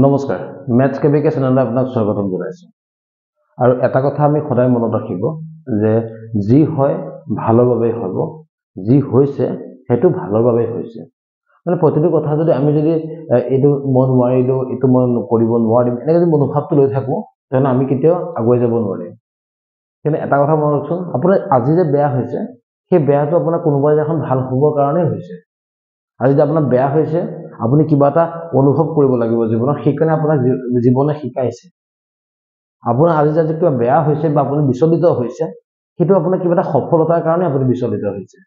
নমস্কাৰ মেথছ কেবিকে চেনেললৈ আপোনাক স্বাগতম জনাইছোঁ আৰু এটা কথা আমি সদায় মনত ৰাখিব যে যি হয় ভালৰ বাবে হ'ব যি হৈছে হেতু ভালৰ বাবে হৈছে মানে প্ৰতিটো কথা যদি আমি যদি এটো মন নোৱাৰিলো এটো মন কৰিব নোৱাৰিম এনে যদি মনোভাৱটো লৈ থাকো তেনে আমি কেতিয়াও আগুৱাই যাব নোৱাৰিম কিন্তু এটা কথা মনত ৰাখক আপোনাৰ আজি যে বেয়া হৈছে সেই বেয়াটো আপোনাৰ কোনোবা এখন ভাল হ'বৰ কাৰণে হৈছে আজি যে আপোনাৰ বেয়া হৈছে আপুনি কিবা এটা অনুভৱ কৰিব লাগিব জীৱনত সেইকাৰণে আপোনাৰ জীৱনে শিকাইছে আপোনাৰ আজি যে কিবা বেয়া হৈছে বা আপুনি বিচলিত হৈছে সেইটো আপোনাৰ কিবা এটা সফলতাৰ কাৰণে আপুনি বিচলিত হৈছে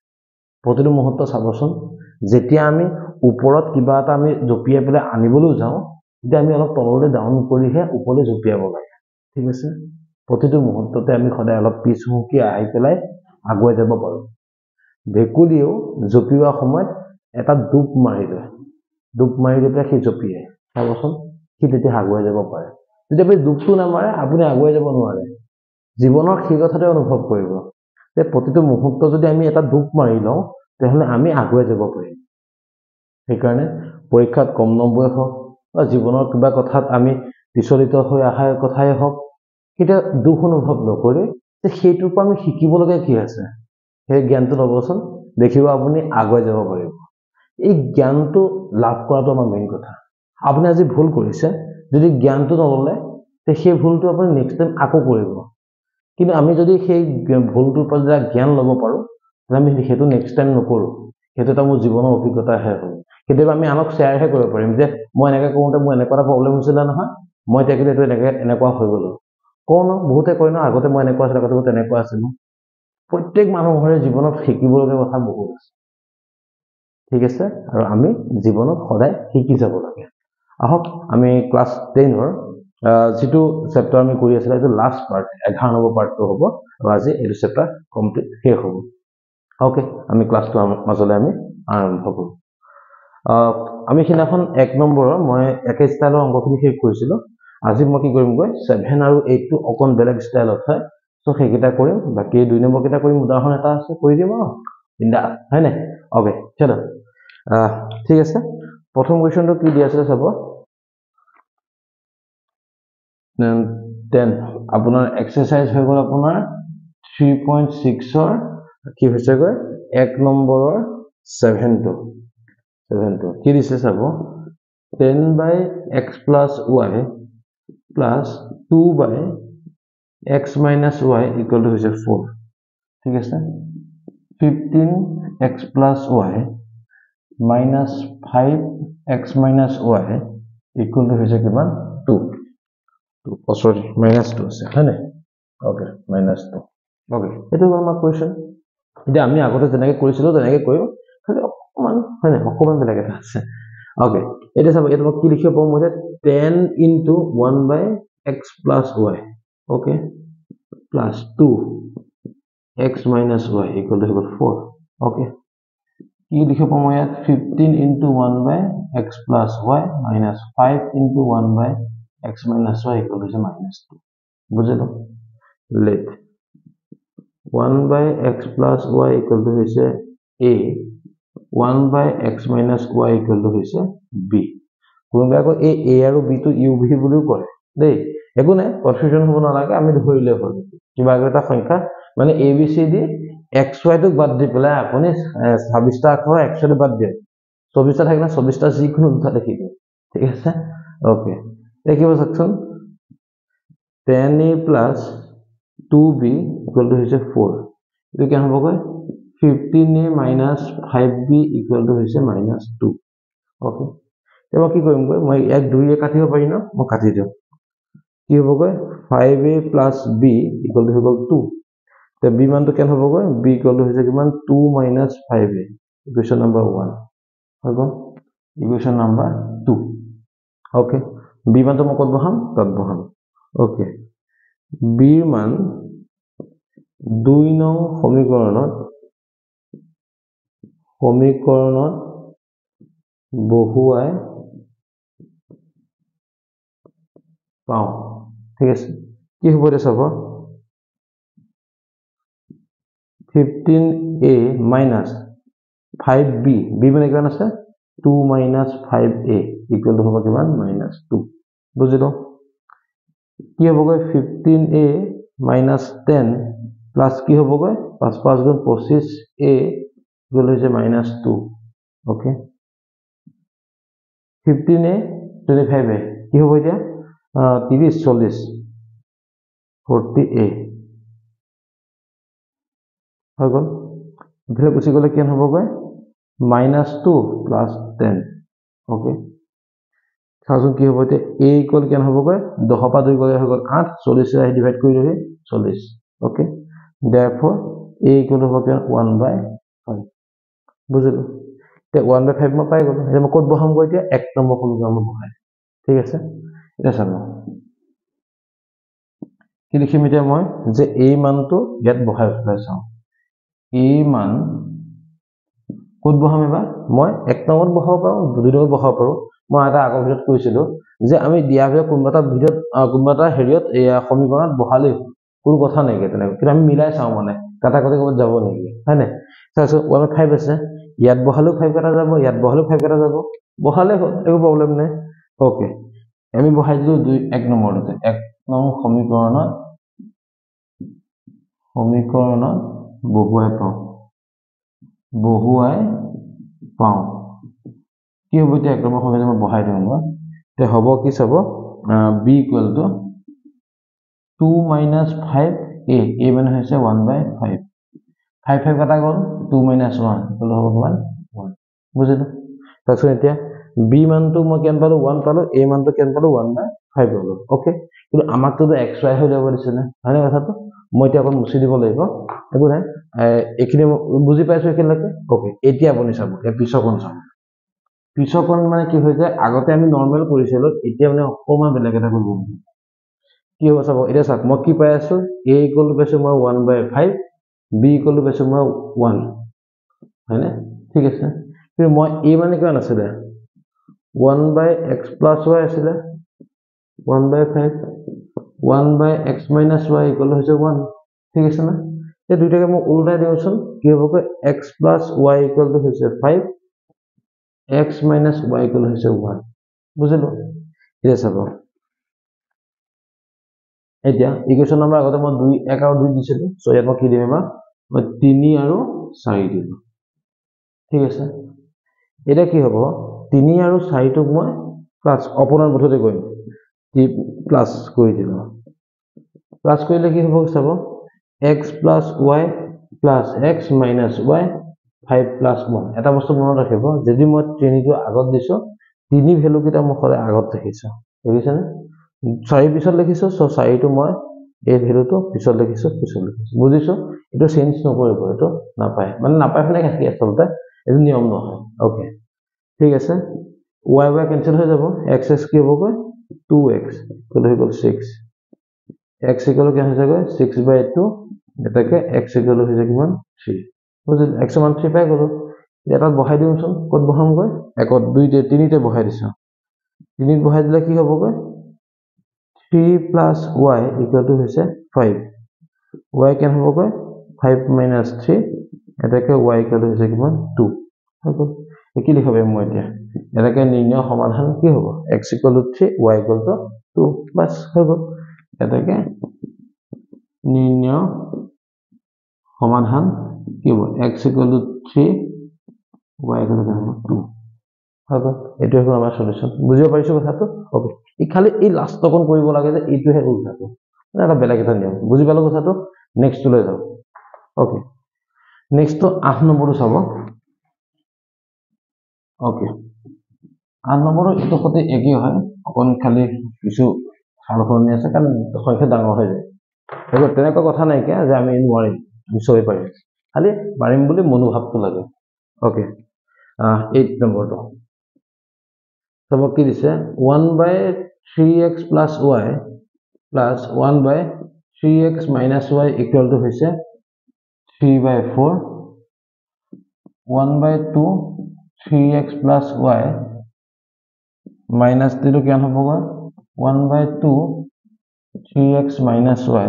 প্ৰতিটো মুহূৰ্ত চাবচোন যেতিয়া আমি ওপৰত কিবা এটা আমি জপিয়াই পেলাই আনিবলৈ যাওঁ তেতিয়া আমি অলপ তললৈ ডাউন কৰিহে ওপৰলৈ জপিয়াব লাগে ঠিক আছে প্ৰতিটো মুহূৰ্ততে আমি সদায় অলপ পিছহুকি আহি পেলাই আগুৱাই যাব পাৰোঁ ভেকুলিও জপিওৱা সময়ত এটা ডুব মাৰি পেলাই সি জপিয়াই চাবচোন সি তেতিয়া আগুৱাই যাব পাৰে যদি আপুনি ডুবটো নামাৰে আপুনি আগুৱাই যাব নোৱাৰে জীৱনৰ সেই কথাটো অনুভৱ কৰিব যে প্ৰতিটো মুহূৰ্ত যদি আমি এটা ডুব মাৰি লওঁ তেতিয়াহ'লে আমি আগুৱাই যাব পাৰিম সেইকাৰণে পৰীক্ষাত কম নম্বৰে হওক বা জীৱনৰ কিবা কথাত আমি বিচলিত হৈ অহাৰ কথাই হওক কেতিয়া দুখ অনুভৱ নকৰি যে সেইটোৰ পৰা আমি শিকিবলগীয়া কি আছে সেই জ্ঞানটো ল'বচোন দেখিব আপুনি আগুৱাই যাব পাৰিব এই জ্ঞানটো লাভ কৰাটো আমাৰ মেইন কথা আপুনি আজি ভুল কৰিছে যদি জ্ঞানটো নললে তে সেই ভুলটো আপুনি নেক্সট টাইম আকৌ কৰিব কিন্তু আমি যদি সেই ভুলটোৰ পৰা যদি জ্ঞান ল'ব পাৰো তেনে আমি সেইটো নেক্সট টাইম নকৰো সেইটো এটা মোৰ জীৱনৰ অভিজ্ঞতাহে হ'ল কেতিয়াবা আমি আনক শ্বেয়াৰহে কৰিব পাৰিম যে মই এনেকৈ কৰোঁতে মোৰ এনেকুৱা এটা প্ৰব্লেম হৈছিল নহয় মই তেখেতে এইটো এনেকুৱা হৈ গ'লো কোন বহুতে কয় ন আগতে মই এনেকুৱা আছিল আগতে তেনেকুৱা আছিল প্ৰত্যেক মানুহৰে জীৱনত শিকিবলগীয়া কথা বহুত আছে ঠিক আছে আৰু আমি জীৱনত সদায় শিকি যাব লাগে আহক আমি ক্লাছ 10 ৰ যেটো চেপ্টাৰ আমি কৰি আছিল এটা লাষ্ট পাৰ্ট 11 নম্বৰ পাৰ্টটো হ'ব আৰু আজি এই চেপ্টাৰ কমপ্লিট শেষ হ'ব ওকে আমি ক্লাছটো মাজলৈ আমি আৰম্ভ কৰোঁ আমি সিনাখন 1 নম্বৰৰ মই একে ষ্টাইলৰ অংকখিনি শেষ কৰিছিলোঁ আজি মই কি কৰিম গৈ 7 আৰু 8 টো অকন বেলেগ ষ্টাইলত হয় সো সেইকেইটা কৰিম বাকি 2 নম্বৰ কেইটা কৰিম উদাহৰণ এটা আছে কৰি দিম আৰু বিন্দা হয় না ওকে চলো ঠিক আছে প্ৰথম কোৱেশ্চনটো কি দি আছে চাব 10 আপোনাৰ এক্সাৰসাইজ হৈ গ'ল আপোনাৰ 3.6 ৰ কি হৈছে গৈ 1 নম্বৰৰ 7 টো কি দিছে চাব 10 by x plus y plus 2 by x minus y equal to 4 ঠিক আছে 15x plus y minus 5x minus y equal to কিমান 2 sorry minus 2 আছে হয়নে ওকে minus 2 ওকে এটো আমাৰ কোৱেশ্চন এতিয়া আমি আগতে যেনেকৈ কৰিছিলো তেনেকৈ কৰিম খালি অকমান হয়নে অকমান বেলেগ এটা আছে ওকে এটা চাব এটা কি লিখিব পাম মই 10 into 1 by x plus y okay plus 2 x minus y equal to 4 okay কি লিখিব পাম মই 15 into 1 by x plus y minus 5 into 1 by x minus y equal to minus 2 বুঝলো let 1 by x plus y equal to a 1 by x minus y equal to b কোনবা কো a আৰু b টো u v বুলিও কয় দেই একো নাই confusion হ'ব নালাগে আমি ধৰিলে হ'ল কিবা এটা সংখ্যা মানে a b c d x y টো বাদ দি পেলাই আপুনি 26 টা আখৰ x টো বাদ দিয়ে 24 টা থাকে না 24 টা যিকোনো দুটা লিখি দিও ঠিক আছে ওকে দেখিব চাওকচোন 10a plus 2b equal to 4 এটো কি হ'ব গৈ 15a minus 5b equal to minus 2 okay এবা কি কৰিম গৈ মই এক 2 এ কাটিব পাৰি ন মই কাটি দিও কি হ'ব গৈ 5a plus b equal to 2 তে b মানটো কেন হ'ব গৈ b equal to কিমান 2 minus 5a ইকুৱেশ্যন নম্বৰ 1 হ'ব ইকুৱেশ্যন নম্বৰ 2 ওকে b মানটো মই কত বহাম তত বহাম ওকে b মান 2 নং সমীকৰণত বহুৱাই পাও ঠিক আছে কি হ'ব দে চাব 15a minus 5b b মানে কিমান আছে 2 minus 5a equal to হ'ব কিমান minus 2 বুজিলো কি হ'বগৈ 15a minus 10 plus কি হ'বগৈ 5 5 গুণ 25a ইকুৱেল হৈছে -2 ওকে 15a 25a কি হ'ব এতিয়া 30 40 40a হৈ গ'ল ইফালে গুচি গ'লে কি হ'বগৈ -2 plus 10 ওকে চাওঁচোন কি হ'ব এতিয়া a ইকুৱেল কিমান হ'বগৈ 10 পৰা 2 গ'লে হৈ গ'ল 8 40 ৰে ডিভাইড কৰি দিলে 40 ওকে therefore a ইকুৱেল হ'ব কিমান 1/5 বুজিলো তে 1/5 মই পাই গ'লো এতিয়া মই ক'ত বহাম গৈ এতিয়া 1 নম্বৰ সমীকৰণত বহাই ঠিক আছে এটা চাব কি লিখিম এতিয়া মই যে a মানটো ইয়াত বহাই চাওঁ a মান ক'ত বহাম এবাৰ মই 1 নম্বৰত বহাব পাৰোঁ 2 নম্বৰত বহাব পাৰোঁ মই এটা আগৰ ভিডিঅ'ত কৈছিলো যে আমি দিয়া ভিডিঅ' কোনবাটা ভিডিঅ'ত কোনবাটা হেৰিয়ত এই সমীকৰণত বহালে কোনো কথা নাই কেনে কিন্তু আমি মিলাই চাওঁ মানে কাটা কাটি ক'ত যাব নেকি হয় নাই চাইছো 1/5 আছে ইয়াত বহালেও 5 কাটা যাব ইয়াত বহালেও 5 কাটা যাব বহালে হ'ল একো প্ৰবলেম নাই ওকে আমি বহাই দিলো 1 নম্বৰতে 1 নং সমীকৰণত বহুৱাই পাওঁ কি হ'ব এতিয়া 1 নম্বৰ সমীকৰণত বহাই দিওঁ মই তে হ'ব কি চাব b equal to 2 - 5a a মানে হৈছে 1/5 5 5 কাটা গ'ল 2 - 1 ইকুৱেল হ'ব কিমান 1 বুজিলো তাৰপিছত এতিয়া b মানটো মই কিমান পালো 1 পালো a মানটো কিমান পালো 1/5 পালো ওকে কিন্তু আমাকতো xy হৈ যাব দিছে না হয়নে কথাটো মই এতিয়া অকণ মুছি দিব লাগিব একো নাই এখিনি বুজি পাইছো এখিলৈকে ওকে এতিয়া আপুনি চাব এই পিছকণ চাব পিছকণ মানে কি হৈ যায় আগতে আমি নৰ্মেল কৰিছিলো এতিয়া মানে অকমান বেলেগ এটা কৰিব কি হ'ব চাব এতিয়া চাওক মই কি পাই আছো a ইকুৱেল টু পাইছো মই 1/5 b ইকুৱেল টু পাইছো মই 1 হয়নে ঠিক আছে কিন্তু মই a মানে কিমান আছিলে 1/x + y আছিলে 1/5 1/x - y ইকুৱেল হৈছে 1 ঠিক আছে না এই দুইটাকে মই উল্টাই দিওঁচোন কি হ'ব x + y ইকুৱেল টু হৈছে 5 x - y ইকুৱেল হৈছে 1 বুজিলো এতিয়া চাব এতিয়া ইকুৱেশ্যন নম্বৰ আগতে মই 2 1 আৰু 2 দিছিলো সো ইয়াত মই কি দিম এবাৰ মই 3 আৰু 4 দিলো ঠিক আছে এটা কি হ'ব 3 আৰু 4 টোক মই প্লাস অপনৰ বঠতে কৰিম প্লাস কৰি দিলো প্লাস কৰিলে কি হ'ব চাব x + y + x - y 5 + 1 এটা বস্তু মনত ৰাখিব যদি মই 3 টো আগত দিছো 3 ভ্যালু কিটা মই খৰে আগত ৰাখিছো বুজিছে না 4 পিছত লিখিছো সো 4 টো মই এই ভ্যালুটো পিছত লিখিছো বুজিছো এটো চেঞ্জ নকৰিব এটো নাপায় মানে নাপায় মানে কি আচলতে এটো নিয়ম নহয় ওকে ঠিক আছে y y কেনসেল হৈ যাব x x কি হ'ব 2x কত হৈ গ'ল 6 x ইকুৱেল কি হৈ যাব 6/2 এটাকে x ইকুৱেল হৈ যাব কিমান 3 বুজিল x মান 3 পাই গলো এটা বহাই দিওঁচোন কত বহাম গৈ 1 2 3 তে বহাই দিছো 3 ত বহাই দিলে কি হ'ব গৈ 3 + y ইকুৱেল টু হৈছে 5 y কেন হ'ব গৈ 5 - 3 এটাকে y ইকুৱেল হৈছে কিমান 2 হ'ব কি লিখাব মই এতিয়া এটাকে নিৰ্ণয় সমাধান কি হ'ব x = 3 y = 2 বাস হৈ গ'ল এটাকে নিৰ্ণয় সমাধান কি হ'ব x = 3 y = 2 হ'ব এটো হ'ল আমাৰ সলিউশন বুজিব পাৰিছো কথাটো ওকে ই খালি এই লাষ্ট কোন কৰিব লাগে যে এইটোহে উল্টাটো এটা বেলেগ এটা নিয়ম বুজি পালো কথাটো নেক্সট লৈ যাও ওকে নেক্সট তো 8 নম্বৰটো চাব ওকে 8 নম্বৰৰ এটো সতে একে হয় অকন খালি কিছু সালসলনি আছে কাৰণ সংখ্যা ডাঙৰ হৈ যায় হেগো তেনেকুৱা কথা নাই কি যে আমি নোৱাৰিম নিশ্চয় পাৰিম খালি পাৰিম বুলি মনোভাৱটো লাগে ওকে 8 নম্বৰটো তব কি দিছে 1/3x + y plus 1/3x - y equal to হৈছে 3/4 1/2 3x + y minus 3 কিমান হ'ব 1/2 3x - y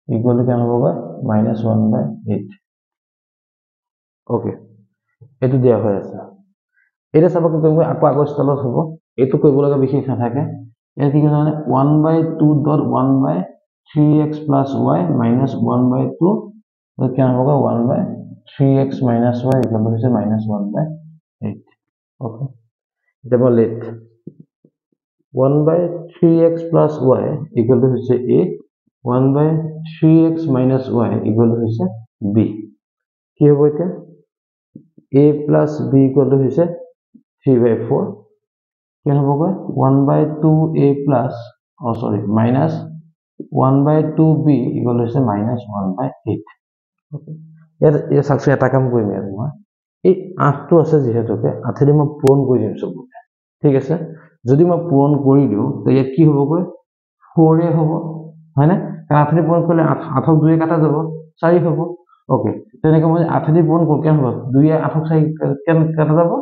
equal to কিমান হ'ব -1/8 ওকে এটো দিয়া হৈ আছে এটা চাব কি কৰিব আকৌ ষ্টাইলত হ'ব এটো কৰিব লগা বিশেষ নাথাকে ইয়াত কি কৈছে মানে 1/2 dot 1/3x plus y minus 1/2 क्या होगा 1/3x minus y equal to হৈছে -1/8 ओके जब let 1/3x plus y equal to হৈছে a 1/3x minus y equal to হৈছে b কি হ'ব এতিয়া a plus b equal to হৈছে 3/4 क्या होगा 1/2a plus minus 1/2b equal to minus 1/8 okay ये साक्षी এটা কাম কৰিম আৰু মই এই 8টো আছে যেহেতুকে 8 দি মই পূৰণ কৰি দিম সব ঠিক আছে যদি মই পূৰণ কৰি দিও তো ইয়াত কি হ'বগৈ 4 এ হ'ব হয় না কাৰণ 8 দি পূৰণ কৰিলে 8ক 2 এ কাটা যাব 4 হ'ব ओके তেনেকৈ মই 8 দি পূৰণ কৰোঁ কেন হ'ব 2 এ 8ক 4 কেন কাটা যাব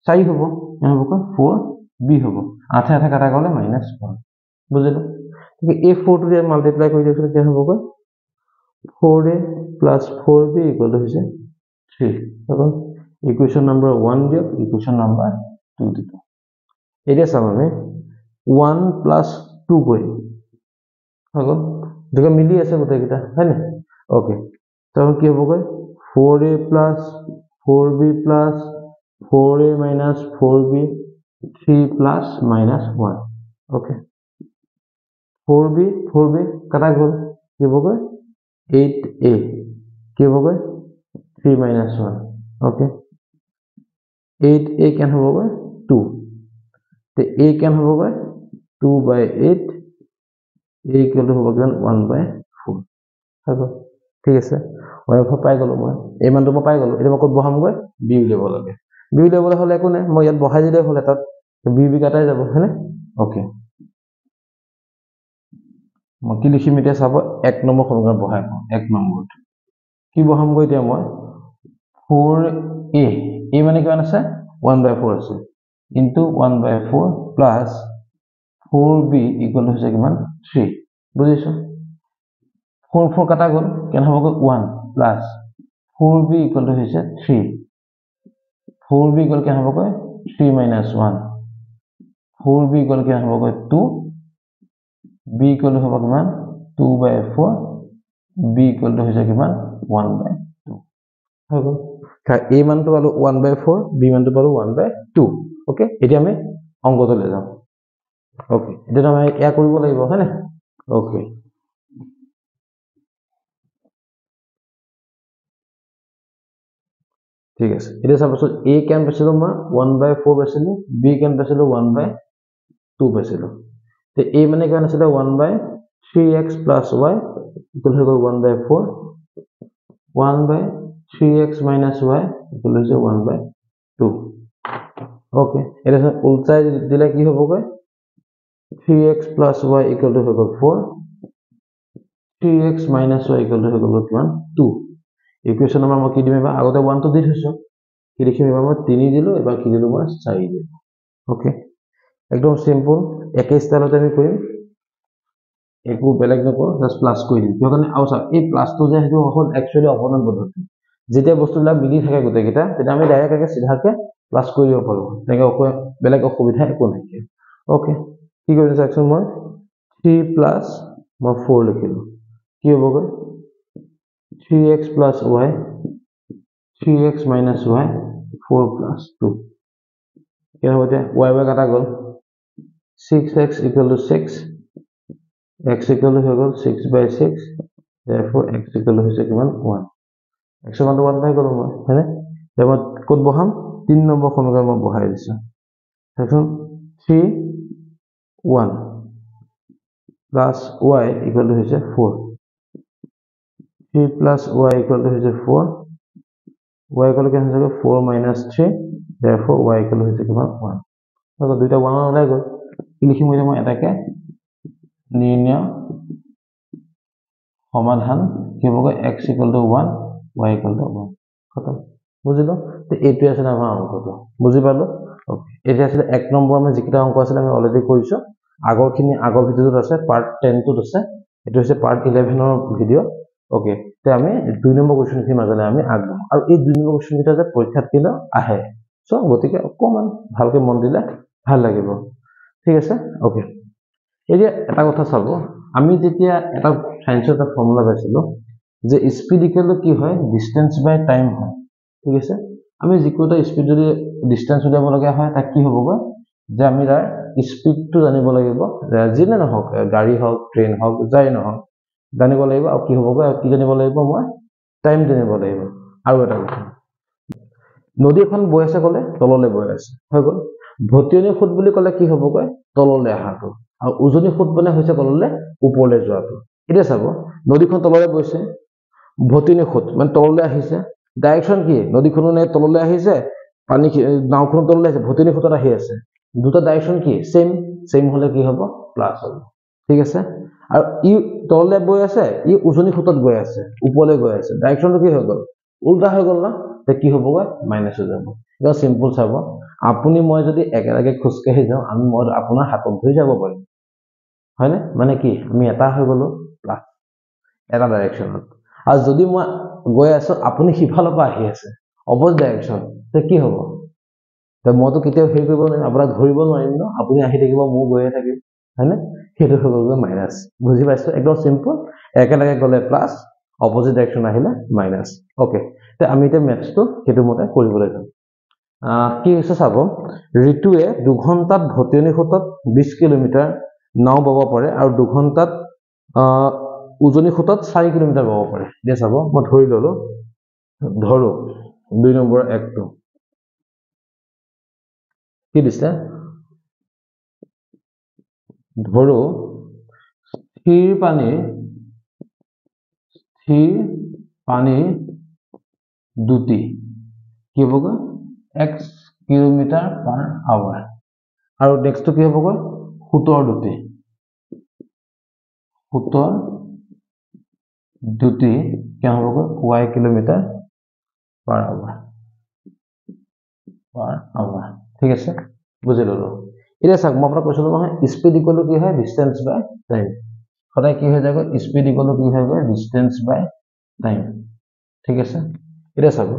4 হ'ব কেন হ'ব 4 b হ'ব 8 8 কাটা গলে -1 বুজিলো এই 4 টো মাল্টিপ্লাই কৰি দিলে কি হ'ব 4a plus 4b equal to 3 এখন ইকুয়েশন নাম্বার 1 দিয়ক ইকুয়েশন নাম্বার 2 দিয়ক এটা সামনে 1 plus 2 কৰিম এখন দুটা মিলি আছে গোটেইটা হয় না ওকে তখন কি হ'ব 4a plus 4b plus 4a minus 4b 3 plus minus 1 okay 4b कटा गल কি হ'ব 8a কি হ'ব 3 minus 1 ओके 8a কেন হ'ব 2 তে a কেন হ'ব 2/8 a ইকুয়াল টু হ'ব 1/4 হ'ব ঠিক আছে মই পাই গলো মই এই মানটো মই পাই গলো এটা মই কত বহাম গৈ b উলিয়াব লাগে b উলিয়াবলৈ হলে একো নাই মই ইয়াত বহাই দিলে হলে তাত b কাটাই যাব হয়নে ओके মই কি লিখিম এতিয়া চাব 1 নম্বৰ সমীকৰণ বহাই 1 নম্বৰ কি বহাম গৈ এতিয়া মই 4a a মানে কিমান আছে 1/4 আছে into 1/4 plus 4b equal to হৈছে কিমান 3 বুজিছো 4 4 কাটা গল কেন হ'ব 1 প্লাস 4b ইকুয়াল টু হৈছে 3 4b ইকুয়াল কেন হ'ব 3 minus 1 4b ইকুয়াল কেন হ'ব 2 b equal to होगा किमान 2/4 b equal to হৈছে কিমান 1/2 হয়গল কা a মানটো পালো 1/4 b মানটো পালো 1/2 ওকে এতিয়া আমি অংকটো লৈ যাম ওকে এটা আমি ইয়া কৰিব লাগিব হয় না ওকে ঠিক আছে এটা সাপোজ a কেন পাইছিলো মই 1/4 পাইছিলো b কেন পাইছিলো 1/2 পাইছিলো तो a माने क्या आছিলে 1/3x plus y equal to 1/4 1/3x minus y equal to 1/2 okay এটা উল্টাই দিলে কি হ'ব গৈ 3x plus y equal to 4 3x minus y equal to কিমান 2 ইকুয়েশন নাম্বার মই কি দিম এবাৰ আগতে 1 টো দি থৈছো কি লিখিম এবাৰ মই 3 দিলো এবাৰ কি দিলো মই 4 দিলো ওকে एकदम सिंपल एक स्टाइलতে আমি কৰিম একো বেলেগ নকৰো জাস্ট প্লাস কৰি দিম কিয় কাৰণে আউছা এই প্লাসটো যে হেতু হ'ল একচুয়ালি অপোনেন্ট পদ্ধতি যেতিয়া বস্তুবিলাক মিলি থাকে গোটেইটা তেতিয়া আমি ডাইৰেক্ট একে সিধাকে প্লাস কৰি দিব পাৰো তেনেকৈ বেলেগ অসুবিধা একো নাই ওকে কি কৰিম চাওকচোন মই 3 প্লাস মই 4 লিখিলো কি হ'ব গৈ 3x plus y 3x minus y 4 plus 2 কি হ'ব এতিয়া y কাটা গল 6x equal to 6 x equal to 6/6 therefore x equal to হৈছে কিমান 1 x মান 1 পাই গলো মই হয়নে এবাৰ কোড বহাম 3 নম্বৰ সমীকৰণ মই বহাই দিছো দেখোন 3 1 plus y equal to হৈছে 4 3 plus y equal to হৈছে 4 y equal to হৈছে 4 minus 3 therefore y equal to হৈছে কিমান 1 আকৌ দুইটা 1 ওলাই গল লিখিম মই এটাকে নিৰ্ণয় সমাধান কি হ'ব x equal to 1 y equal to 1 খতম বুজিলো তে এইটো আছে না আমাৰ অংকটো বুজি পালো ওকে এটা আছে 1 নম্বৰ আমি যিকিটা অংক আছে আমি অলৰেডি কৰিছো আগৰখিনি আগৰ ভিডিওত আছে পাৰ্ট 10 টোত আছে এটো হৈছে পাৰ্ট 11 ৰ ভিডিও ওকে তে আমি 2 নম্বৰ কোৱেশ্চন কি মাজলে আমি আগবাঢ়ো আৰু এই 2 নম্বৰ কোৱেশ্চন কিটা যে পৰীক্ষাত কিলো আহে সো গতিকে অকমান ভালকে মন দিলে ভাল লাগিব ঠিক আছে ওকে এতিয়া এটা কথা চাব, আমি যেতিয়া এটা সায়েন্সৰ এটা ফৰ্মুলা পাইছিলো যে স্পীড ইকুৱেল টু কি হয়, ডিষ্টেন্স বাই টাইম হয়। ঠিক আছে, আমি যিকোনো এটা স্পীড যদি ডিষ্টেন্স উলিয়াব লগা হয় তাক কি হ'বগৈ, যে আমি তাৰ স্পীডটো জানিব লাগিব, যিনে নহওক, গাড়ী হওক, ট্ৰেইন হওক, যাই নহওক জানিব লাগিব। আৰু কি হ'বগৈ, আৰু কি জানিব লাগিব, মই টাইম জানিব লাগিব। আৰু এটা কথা, নদী এখন বৈ আছে ক'লে তললৈ বৈ আছে, হৈ গ'ল। ভটিয়নি সোঁত বুলি ক'লে কি হ'বগৈ, তললৈ অহাটো। আৰু উজনি সোঁত মানে হৈছে ক'ললৈ ওপৰলৈ যোৱাটো। এতিয়া চাব, নদীখন তললৈ বৈছে, ভটিয়নি সোঁত মানে তললৈ আহিছে, ডাইৰেকশ্যন কি, নদীখনো তললৈ আহিছে, পানী নাওখনো তললৈ আহিছে, ভটিয়নি সোঁতত আহি আছে, দুটা ডাইৰেকশ্যন কি চেম, চেম হ'লে কি হ'ব, প্লাছ হ'ব। ঠিক আছে, আৰু ই তললৈ বৈ আছে, ই উজনি সোঁতত গৈ আছে, ওপৰলৈ গৈ আছে, ডাইৰেকশ্যনটো কি হৈ গ'ল, উল্টা হৈ গ'ল না, কি হ'বগৈ, মাইনাছ হৈ যাব। এতিয়া চিম্পল চাব, আপুনি মই যদি একেলগে খোজকাঢ়ি যাওঁ, মই আপোনাৰ হাতত ধৰি যাব পাৰিম, হয়নে? মানে কি, আমি এটা হৈ গ'লো, প্লাছ এটা ডাইৰেকশ্যনত। আৰু যদি মই গৈ আছো, আপুনি সিফালৰ পৰা আহি আছে, অপজিট ডাইৰেকশ্যন, কি হ'ব, মইতো কেতিয়াও হেৰি কৰিব নোৱাৰিম, আপোনাক ধৰিব নোৱাৰিম ন, আপুনি আহি থাকিব, মই গৈয়ে থাকিম, হয়নে? সেইটো হৈ গ'ল মাইনাছ। বুজি পাইছো, একদম চিম্পল। একেলগে গ'লে প্লাছ, অপজিট ডাইৰেকশ্যন আহিলে মাইনাছ। অ'কে, আমি এতিয়া মেথছটো সেইটো মতে কৰিবলৈ যাম। কি হৈছে চাব, ঋতুৱে 2 ঘণ্টাত ভটিয়নি সোঁতত 20 কিলোমিটাৰ নাও বাব পাৰে, আৰু 2 ঘণ্টাত উজনি সোঁতত 4 কিলোমিটাৰ বাব পাৰে। এতিয়া চাব, মই ধৰি ললো, ধৰো 2 নম্বৰ একটো কি দিছে, ধৰো স্থিৰ পানীৰ দুটি কি হ'বগৈ, x কিলোমিটাৰ পাৰ আৱাৰ। আৰু নেক্সটটো কি হ'বগৈ, সোঁতৰ দুটি কি হ'বগৈ, y কিলোমিটাৰ পাৰ আৱাৰ। ঠিক আছে, বুজি ললো। এতিয়া চাওক, মই আপোনাক কৈছিলো নহয়, স্পীড ইকুৱেল টু কি হয়, ডিষ্টেন্স বাই টাইম। সদায় কি হৈ যায়গৈ, স্পীড ইকুৱেল টু কি হৈ গৈ, ডিষ্টেন্স বাই টাইম। ঠিক আছে, এতিয়া চাব,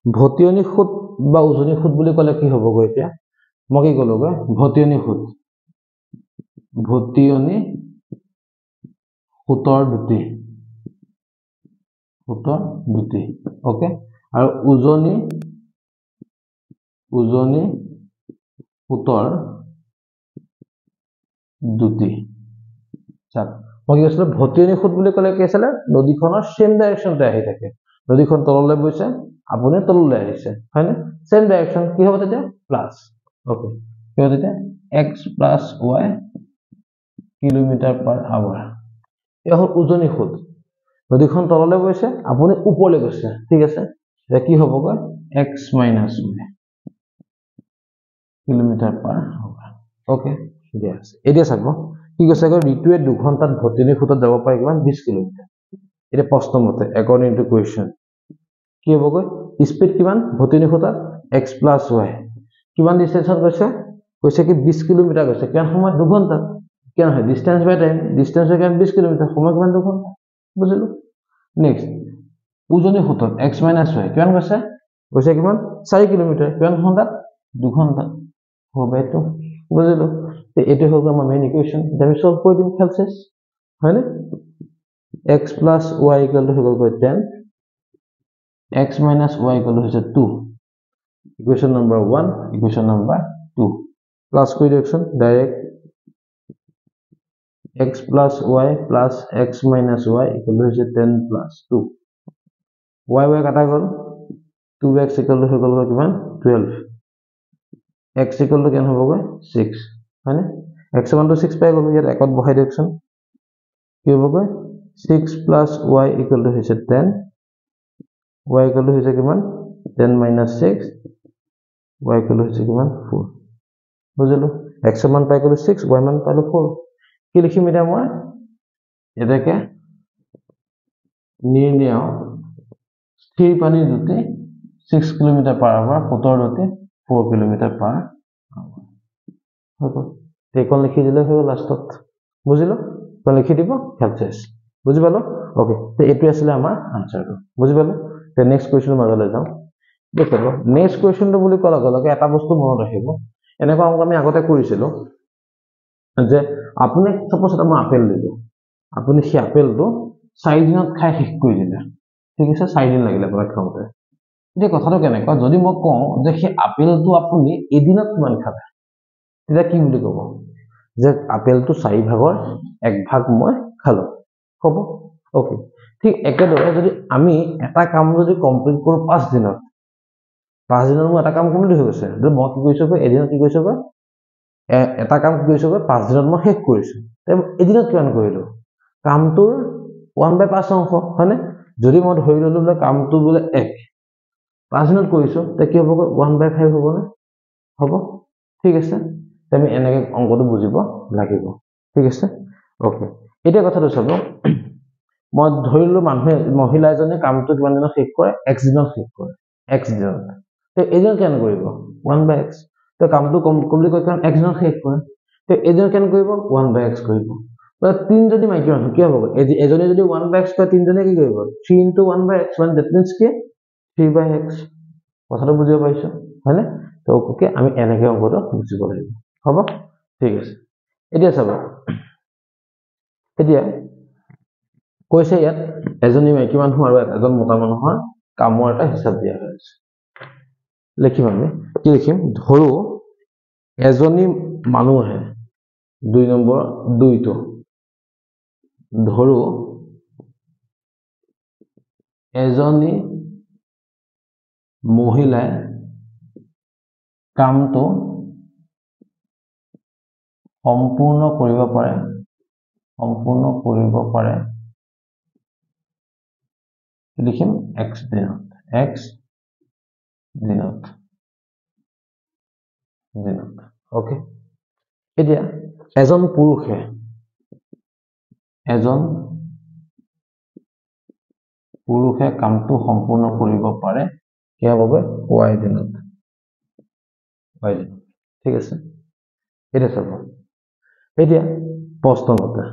ভটিয়নি সোঁত বা উজনি সোঁত বুলি ক'লে কি হ'বগৈ, এতিয়া মই কি ক'লোগৈ, ভটিয়নি সোঁতৰ দুটি, অ'কে। আৰু উজনি সোঁতৰ দুটি। চাওক, মই কি কৈছিলো, ভটিয়নি সোঁত বুলি ক'লে কি আছিলে, নদীখনৰ চেম ডাইৰেকশ্যনতে আহি থাকে, নদীখন তললৈ বৈছে, আপুনি তললৈ আহিছে, হয়নে? চেম ডাইৰেকশ্যন, কি হ'ব তেতিয়া, প্লাছ। অ'কে, কি হ'ব তেতিয়া, x plus y kilometre per hour. এয়া হ'ল উজনি সোঁত, নদীখন তললৈ গৈছে, আপুনি ওপৰলৈ গৈছে। ঠিক আছে, এতিয়া কি হ'বগৈ, x minus y kilometre per hour. Okay, দিয়া আছে। এতিয়া চাব, কি কৈছে, ঋতুৱে 2 ঘণ্টাত ভটিয়নি সোঁতত যাব পাৰে কিমান, 20 কিলোমিটাৰ। এতিয়া প্ৰশ্ন মতে, একৰ্ডিং টু কুৱেশ্যন, কি হ'বগৈ, স্পীড কিমান ভটিয়নি সোঁতত, x প্লাছ y, কিমান ডিষ্টেঞ্চত গৈছে, কৈছে কি 20 কিলোমিটাৰ গৈছে, কিমান সময়, 2 ঘণ্টাত। কিমান হয়, ডিষ্টেন্স বাই টাইম, ডিষ্টেন্স হয় কিমান, 20 কিলোমিটাৰ, সময় কিমান, 2 ঘণ্টা। বুজিলো। নেক্সট, উজনি সোঁতত x মাইনাছ y কিমান গৈছে, কিমান 4 কিলোমিটাৰ, কিমান ঘণ্টাত, 2 ঘণ্টাত। 4/2, বুজিলো। এইটো হৈ গ'ল আমাৰ মেইন ইকুৱেশ্যন, আমি সলভ কৰি দিম, খেল চেছ, হয়নে? x plus y equal to হৈ গ'ল 10, x minus y equal to হৈছে 2, equation number 1, equation number 2, plus কৰি দিয়কচোন direct, x plus y plus x minus y equal to 10 plus 2, y কাটা গ'ল, 2x equal to হৈ গ'ল কিমান, 12, x equal to কিমান হ'বগৈ, 6, হয়নে? x মান তো 6 পাই গ'লো, ইয়াত একত বহাই দিয়কচোন, কি হ'বগৈ, 6 plus y equal to হৈছে 10, y equal to হৈছে কিমান, 10 minus 6, y equal to হৈছে কিমান, 4, বুজিলো। x মান পাই গ'লো 6, y মান পালো 4। কি লিখিম এতিয়া মই, এটাকে নিৰ্ণয় স্থিৰ পানীৰ দুটি 6 কিলোমিটাৰ পাৰ আৱাৰ, সোঁতৰ দুটি 4 কিলোমিটাৰ পাৰ আৱাৰ। হৈ গ'ল, এইখন লিখি দিলে হৈ গ'ল লাষ্টত, বুজিলো। লিখি দিব, খেল চেছ, বুজি পালো। অ'কে, এইটো আছিলে আমাৰ আনচাৰটো, বুজি পালো। নেক্সট কুৱেশ্যনৰ মাজলৈ যাওঁ। দেখুৱাব, নেক্সট কুৱেশ্যনটো বুলি কোৱাৰ লগে লগে এটা বস্তু মনত ৰাখিব, এনেকুৱা অংক আমি আগতে কৰিছিলো যে আপুনি সাপোজ এটা মই আপেল দিলোঁ, আপুনি সেই আপেলটো 4 দিনত খাই শেষ কৰি দিলে, ঠিক আছে, 4 দিন লাগিলে আপোনাক খাওঁতে। এতিয়া কথাটো কেনেকুৱা, যদি মই কওঁ যে সেই আপেলটো আপুনি এদিনত কিমান খালে, তেতিয়া কি বুলি ক'ব, যে আপেলটো 4 ভাগৰ 1 ভাগ মই খালো, হ'ব। ওকে, ঠিক একেদৰে যদি আমি এটা কাম যদি কমপ্লিট কৰোঁ 5 দিনত, 5 দিনত মোৰ এটা কাম কমপ্লিট হৈ গৈছে, যদি মই কি কৰিছোঁ এদিনত কি কৰিছোঁ, এটা কাম কি কৰিছোঁ 5 দিনত মই শেষ কৰিছোঁ, এদিনত কিমান কৰিলোঁ, কামটোৰ 1/5 অংশ, হয়নে? যদি মই ধৰি ললো বোলে কামটো বোলে 1 5 দিনত কৰিছোঁ, তেতিয়া কি হ'ব, 1/5 হ'বনে? হ'ব, ঠিক আছে। আমি এনেকৈ অংকটো বুজিব লাগিব, ঠিক আছে। ওকে, এতিয়া কথাটো চাব, মই ধৰি ললো মহিলা এজনে কামটো কিমান দিনত শেষ কৰে, x দিনত শেষ কৰে, x দিনত, এদিনত কেনে কৰিব 1/x, কামটো কমপ্লিট কৰি x দিনত শেষ কৰে, এদিনত কেনে কৰিব 1/x কৰিব। তিনিজনী মাইকী মানুহ কি হ'ব, এজনে যদি 1/x কৰে, তিনিজনে কি কৰিব 3 × 1/x, মানে that means কি 3/x। কথাটো বুজিব পাৰিছো, হয়নে? তো ওকে, আমি এনেকৈ অংকটো বুজিব লাগিব, হ'ব, ঠিক আছে। এতিয়া চাব, এতিয়া কৈছে ইয়াত এজনী মাইকী মানুহ আৰু এজন মতা মানুহৰ কামৰ এটা হিচাপ দিয়া হৈছে। লিখিম আমি, কি লিখিম, ধৰো এজনী মানুহে 2 নম্বৰ 2টো, ধৰো এজনী মহিলাই কামটো সম্পূৰ্ণ কৰিব পাৰে, লিখিম x দিনত, ওকে। এতিয়া এজন পুৰুষে কামটো সম্পূৰ্ণ কৰিব পাৰে কিয় বাবে y দিনত, ঠিক আছে। এতিয়া চাব, এতিয়া প্ৰশ্নমতে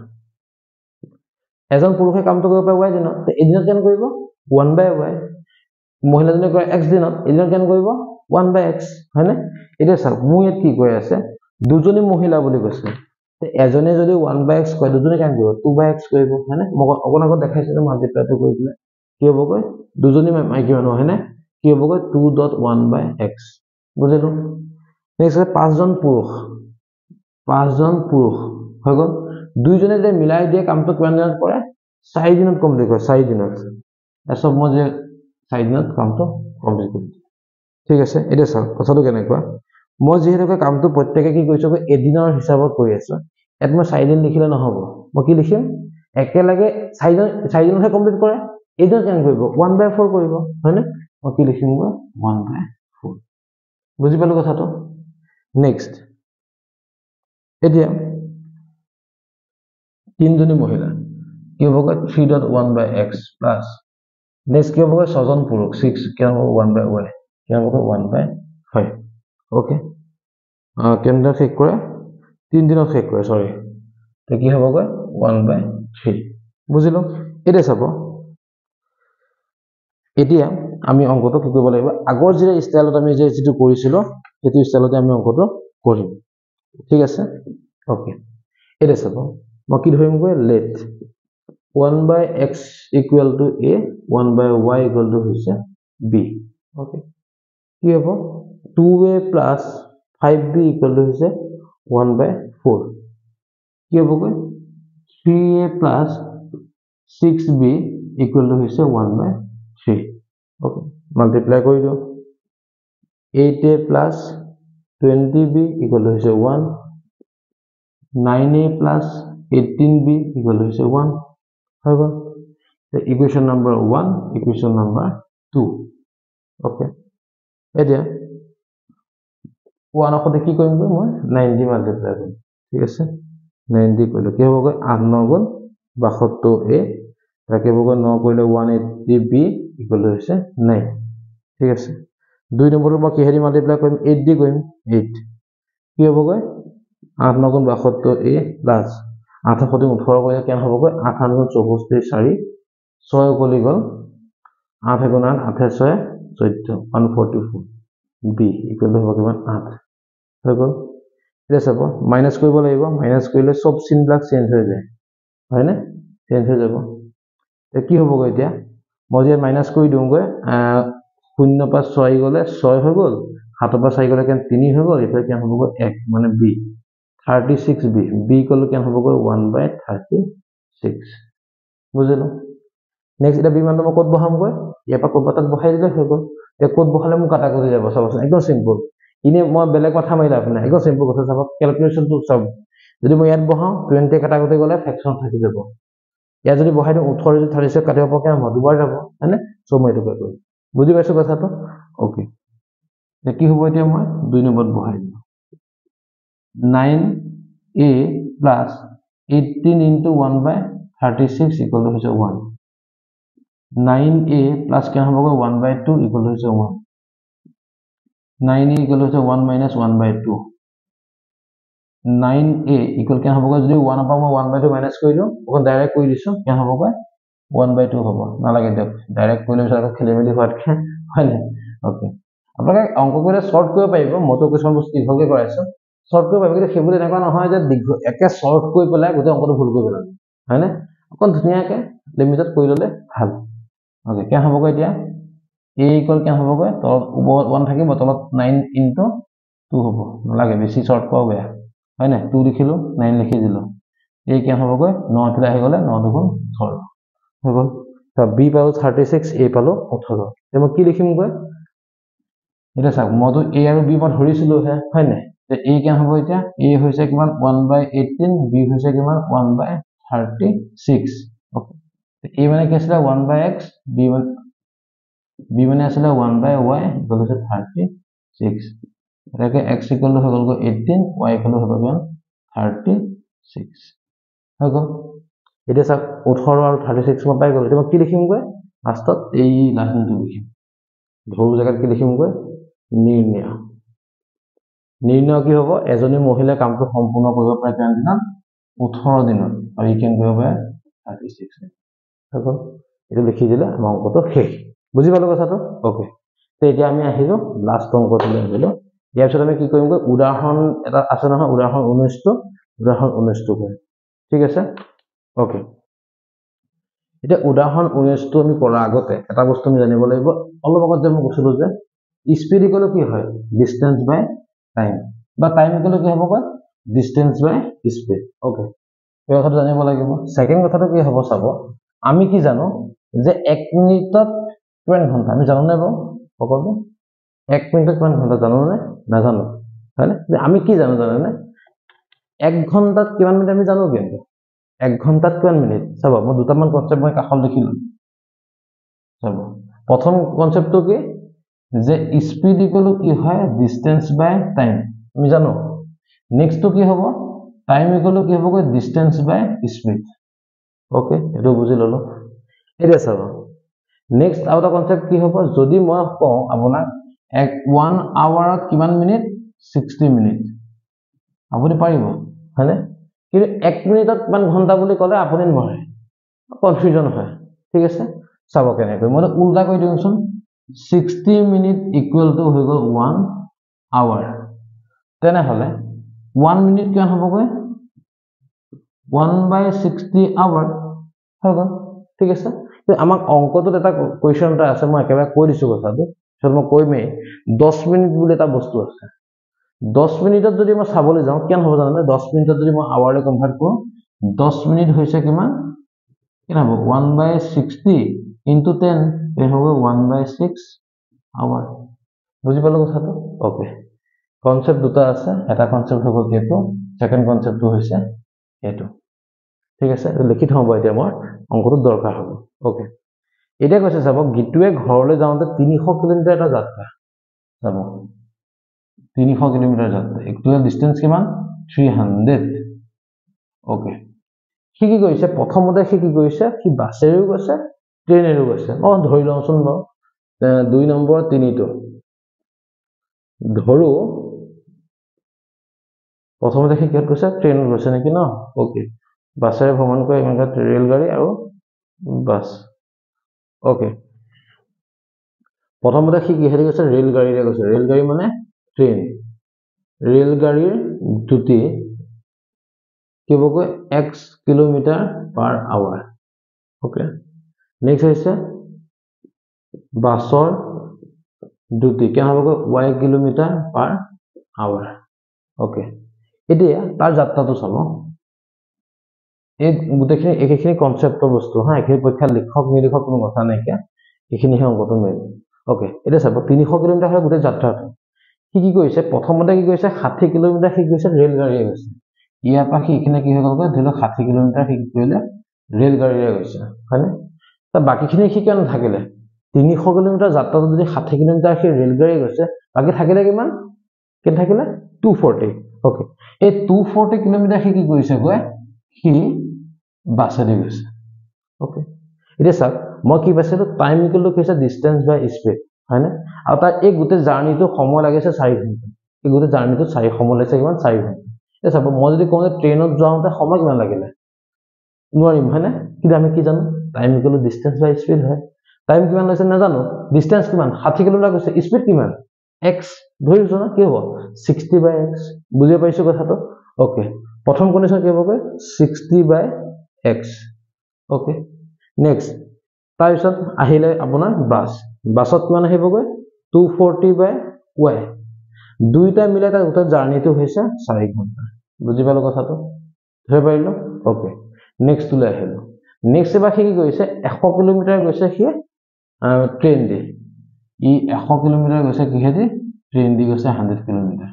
এজন পুৰুষে কামটো কৰিব পাৰে y দিনত, এদিনত কেনে কৰিব 1/y, মহিলাজনে কৰে x দিনত, এদিনত কেনে কৰিব 1/x, হয়নে? এতিয়া চাওক, মোৰ ইয়াত কি কৈ আছে, দুজনী মহিলা বুলি কৈছে, এজনে যদি 1/x কৰে, দুজনে কেনে কৰিব 2/x কৰিব, হয়নে? মই অকণ আগত দেখাইছিলো মাল্টিপ্লাইটো কৰি দিলে কি হ'বগৈ, দুজনী মাইকী মানুহ, হয়নে? কি হ'বগৈ 2.1/x, বুজিলো। নেক্সট 5জন পুৰুষ হৈ গ'ল, দুইজনে যে মিলাই দিয়ে কামটো কিমান দিনত কৰে, 4 দিনত কমপ্লিট কৰে, 4 দিনত, চব মই যে 4 দিনত কামটো কমপ্লিট কৰি দিওঁ, ঠিক আছে। এতিয়া চাওক কথাটো কেনেকুৱা, মই যিহেতুকে কামটো প্ৰত্যেকে কি কৰিছো এদিনৰ হিচাপত কৰি আছো, ইয়াত মই 4 দিন লিখিলে নহ'ব, মই কি লিখিম, একেলগে 4 দিনতহে কমপ্লিট কৰে, এদিনত কেনে কৰিব 1/4 কৰিব, হয়নে? মই কি লিখিম 1/4, বুজি পালো কথাটো। নেক্সট, এতিয়া তিনিজনী মহিলা কি হ'বগৈ 3.1/x প্লাছ, নেক্সট কি হ'বগৈ 6জন পুৰুষ 6 কি হ'ব 1/y, কি হ'বগৈ 1/5, ওকে। কেনেদৰে শেষ কৰে, 3 দিনত শেষ কৰে, সৰি, কি হ'বগৈ 1/3, বুজিলো। এতিয়া চাব, এতিয়া আমি অংকটো কি কৰিব লাগিব, আগৰ যে ষ্টাইলত আমি যিটো কৰিছিলো সেইটো ষ্টাইলতে আমি অংকটো কৰিম, ঠিক আছে। ওকে, এতিয়া চাব, মই কি ধৰিমগৈ, let 1/x equal to a, 1/y equal to হৈছে b, ওকে। কি হ'ব 2a plus 5b equal to হৈছে 1/4, কি হ'বগৈ 3a plus 6b equal to হৈছে 1/3, ওকে। মাল্টিপ্লাই কৰি দিওঁ, 8a plus 20b equal to হৈছে 1, 9a plus 18b equal to হৈছে 1, হৈ গ'ল। Equation number 1, equation number 2, okay. এতিয়া 1 সৈতে কি কৰিমগৈ, মই 90 মাল্টিপ্লাই কৰিম, ঠিক আছে, 90 কৰিলোঁ, কি হ'বগৈ 8 × 9 = 72a, কি হ'বগৈ 9 কৰিলে 180b ইকুৱেল টু হৈছে 9, ঠিক আছে। 2 নম্বৰটো মই কিহেদি মাল্টিপ্লাই কৰিম, 8 দি কৰিম, 8, কি হ'বগৈ 8 × 9 = 72a প্লাছ 8 ৰ সৈতে 18 কৰিলে কেনে হ'বগৈ, 8 × 9 = 64, 4 6 উকলি গ'ল, 8 × 8, 8 × 6 = 14, 144b ইকুৱেল টু হ'ব কিমান 8, হৈ গ'ল। এতিয়া চাব মাইনাছ কৰিব লাগিব মাইনাছ কৰিলে সব চিনবিলাক চেঞ্জ হৈ যায় হয়নে চেঞ্জ হৈ যাব এতিয়া কি হ'বগৈ এতিয়া মই যে মাইনাছ কৰি দিওঁগৈ 0 পৰা 6 গ'লে 6 হৈ গ'ল 7 পৰা 4 গ'লে কেন 3 হৈ গ'ল এতিয়া কেন হ'বগৈ 1 মানে b 36b b কলো কেন হ'বগৈ 1/36 বুজিলো নেক্সট এটা b মানটো মই ক'ত বহামগৈ ইয়াৰ পৰা ক'ত তাত বহাই দিলে হৈ গ'ল এতিয়া ক'ত বহালে মোক কাটা কৰি যাব চাবচোন একদম সিম্পল ইনে মই বেলেগ কথা মাৰিলা আপুনি একদম সিম্পল কথা চাব ক্যালকুলেশনটো সব যদি মই ইয়াত বহাও 20 কাটা কৰি গ'লে ফ্ৰেকশন থাকি যাব ইয়াত যদি বহাই দিওঁ 18 যদি 36 কাটিব পকে দুবাৰ যাব হয়নে সো মই এইটো কৰিম বুজি পাইছো কথাটো ওকে এতিয়া কি হ'ব এতিয়া মই 2 নম্বৰত বহাই দিম 9a plus 18 into 1/36 equal to 1 9a plus क्या होगा 1/2 equal to 1 9a equal to 1 minus 1/2 9a equal क्या होगा যদি 1 পৰা মই 1/2 মাইনাস কৰি দিও ওকন ডাইৰেক্ট কৰি দিছো क्या होगा 1/2 হ'ব নালাগে দিয়ক ডাইৰেক্ট কৰিলে বিচৰা খেলিমেলি হোৱাতকে হয় না ওকে আপোনালোকে অংক কৰিলে শৰ্ট কৰিব পাৰিব মতো কিছুমান বস্তু দীঘলকে কৰাইছো শৰ্ট কৰিব পাৰিব কিন্তু সেইবোৰ এনেকুৱা নহয় যে একে শৰ্ট কৰি পেলাই গোটেই অংকটো ভুল কৰি পেলাব হয় না অকন ধুনিয়াকে লিমিটত কৰি ললে ভাল ओके क्या होगा এতিয়া a इक्वल क्या होगा तो 1 থাকিব তলত 9 into 2 হ'ব নালাগে বেছি শর্ট পাও বেয়া হয় না 2 লিখিলো 9 লিখি দিলো a क्या होगा 9 ফিলে আহি গলে 9 দুগুণ 18 হৈ গল তো b পালো 36 a পালো 18 এতিয়া মই কি লিখিম গৈ এটা চাওক মইতো a আৰু b মই ধৰিছিলো হয় না তে a क्या হ'ব এতিয়া a হৈছে কিমান 1/18 b হৈছে কিমান 1/36 ओके a মানে কি আছিল 1/x b মানে আছিল 1/y ইকুয়াল টু 36 এটাকে x ইকুয়াল টু হৈ গল 18 y ইকুয়াল টু হৈ গল 36 হৈ গল এটা সব 18 আৰু 36 মই পাই গল এতিয়া মই কি লিখিম গৈ লাষ্টত এই লাইনটো লিখিম ধৰু জায়গাত কি লিখিম গৈ নিৰ্ণয় কি হ'ব এজনী মহিলা কামটো সম্পূৰ্ণ কৰিব পাৰে কিমান দিনত 18 দিনত আৰু ই কেন কৰিব পাৰে 36 দেখো এটা লিখি দিলে আমাৰ অংকটো শেষ বুজি পালো কথাটো ওকে তে এতিয়া আমি আহিলো লাষ্ট অংকটোলৈ আহিলো ইয়াৰ পিছত আমি কি কৰিম গৈ উদাহৰণ এটা আছে নহয় উদাহৰণ 19 টো কৰিম ঠিক আছে ওকে এতিয়া উদাহৰণ 19 টো আমি কৰাৰ আগতে এটা বস্তু আমি জানিব লাগিব অলপ আগত যে মই কৈছিলো যে স্পীড ইকুৱেল কি হয় ডিসটেন্স বাই টাইম বা টাইম ইকুৱেল কি হ'ব গৈ ডিসটেন্স বাই স্পীড ওকে এই কথাটো জানিব লাগিব সেকেন্ড কথাটো কি হ'ব চাব আমি কি জানো যে 1 মিনিটত কিমান ঘন্টা আমি জানো না সকলো 1 মিনিটত কিমান ঘন্টা জানো না নাজানো হয়নে যে আমি কি জানো জানেনে 1 ঘন্টাত কিমান মিনিট আমি জানো কিন্তু 1 ঘন্টাত কিমান মিনিট চাব মই দুটামান কনসেপ্ট মই কাখত লিখিলো চাব প্ৰথম কনসেপ্টটো কি যে স্পীড ইকুৱেল কি হয় ডিসটেন্স বাই টাইম আমি জানো নেক্সট তো কি হ'ব টাইম ইকুৱেল কি হ'ব ডিসটেন্স বাই স্পীড ओके এটো বুজি ললো এটা চাব নেক্সট আউটা কনসেপ্ট কি হ'ব যদি মই কওঁ আপোনাক 1 আৱাৰত কিমান মিনিট 60 মিনিট আপুনি পাৰিব হয়নে কিন্তু 1 মিনিটত কিমান ঘন্টা বুলি ক'লে আপুনি নোৱাৰে কনফিউজন হয় ঠিক আছে চাব কেনেকৈ মই উল্টা কৰি দিওঁচোন 60 মিনিট ইকুৱেল টু হৈ গ'ল 1 আৱাৰ তেনে হলে 1 মিনিট কিমান হ'বগৈ 1/60 আৱাৰ হৈ গ'ল ঠিক আছে আমাক অংকটোত এটা কোৱেশ্চন এটা আছে মই একেবাৰে কৈ দিছো কথাটো সব মই কৈমেই 10 মিনিট বুলি এটা বস্তু আছে 10 মিনিটত যদি মই চাবলৈ যাওঁ কিমান হ'ব জানেনে 10 মিনিটত যদি মই আৱাৰলৈ কনভাৰ্ট কৰো 10 মিনিট হৈছে কিমান কিমান হ'ব 1/60 into 10 এই হ'ব 1/6 আৱাৰ বুজি পালো কথাটো ওকে কনসেপ্ট দুটা আছে এটা কনসেপ্ট হ'ব কেটো সেকেন্ড কনসেপ্টটো হৈছে এটো ঠিক আছে লিখি থব এতিয়া মই অংকটো দৰকাৰ হ'ব ওকে এতিয়া কৈছে চাব গিটুৱে ঘৰলৈ যাওঁতে 300 কিলোমিটাৰ এটা যাত্ৰা চাব 300 কিলোমিটাৰ যাত্ৰা একচুৱেল ডিসটেন্স কিমান 300 ওকে কি কৰিছে প্ৰথমতে কি কৰিছে কি বাছেৰেও গৈছে ট্ৰেইনেৰেও গৈছে ধৰি লওঁচোন বাৰু 2 নম্বৰ 3 টো ধৰো প্ৰথমতে কি কৈছে ট্ৰেইনত গৈছে নেকি ন ওকে বাছেৰে ভ্ৰমণ কৰে এনেকা ৰেল গাড়ী আৰু বাস ওকে প্ৰথমতে কি হেৰি গৈছে ৰেল গাড়ীৰে গৈছে ৰেল গাড়ী মানে ট্ৰেইন ৰেল গাড়ীৰ দুটি কি হ'ব গৈ x kilometre per hour okay next হৈছে বাছৰ দুটি কি হ'ব গৈ y kilometre per hour okay এতিয়া তাৰ যাত্ৰাটো চাব এই গোটেইখিনি একেখিনি কনসেপ্টৰ বস্তু হা এখিনি পৰীক্ষা লিখক নিলিখক কোনো কথা নাই কি এখিনিহে অংকটো মেইন ওকে এটা চাব 300 কিলোমিটাৰ হয় গোটেই যাত্ৰাটো কি কৰিছে প্ৰথমতে কি কৰিছে 60 কিলোমিটাৰ কি কৰিছে ৰেল গাড়ীয়ে গৈছে ইয়াৰ পৰা এখানে কি হৈ গ'ল ধৰি লওক 60 কিলোমিটাৰ কি কৰিলে ৰেল গাড়ীয়ে গৈছে হয়নে তা বাকিখিনি কি কেন থাকিলে 300 কিলোমিটাৰ যাত্ৰাটো যদি 60 কিলোমিটাৰ কি ৰেল গাড়ীয়ে গৈছে বাকি থাকিলে কিমান কেন থাকিলে 240 ওকে এই 240 কিলোমিটাৰ কি কৰিছে গৈ কি বাছেৰে গৈছে ওকে এটা চাওক মই কি পাইছিলো টাইম ইকুৱেল টু কৈছে ডিসটেন্স বাই স্পীড হয়নে আৰু তাৰ এই গোটেই জাৰ্নিটো সময় লাগিছে 4 ঘণ্টা এই গোটেই জাৰ্নিটো 4 সময় লাগিছে কিমান 4 ঘণ্টা এটা চাব মই যদি কওঁ ট্ৰেইনত যাওঁতে সময় কিমান লাগিলে নোৱাৰিম হয়নে কিন্তু আমি কি জানো time equal to distance by speed হয় টাইম কিমান লৈছে নাজানো ডিসটেন্স কিমান 60 কিলোমিটাৰ গৈছে স্পীড কিমান x ধৰিছো না কি হ'ব 60 বাই x বুজি পাইছো কথাটো ওকে প্ৰথম কন্ডিশন কি হ'ব 60 বাই x ওকে নেক্সট তাৰপিছত আহিলে আপোনাৰ বাছত কিমান আহিবগৈ 240 বাই y দুইটা মিলাই তাৰ উত্তৰ জাৰ্নিটো হৈছে 4 ঘণ্টা বুজি পালো কথাটো ধৰি পাৰিলো ওকে নেক্সট লৈ আহিলো নেক্সট এবাৰ কি কৰিছে 100 কিলোমিটাৰ গৈছে কি ট্ৰেইন দি ই 100 কিলোমিটাৰ গৈছে কিহেদি ট্ৰেইন দি গৈছে 100 কিলোমিটাৰ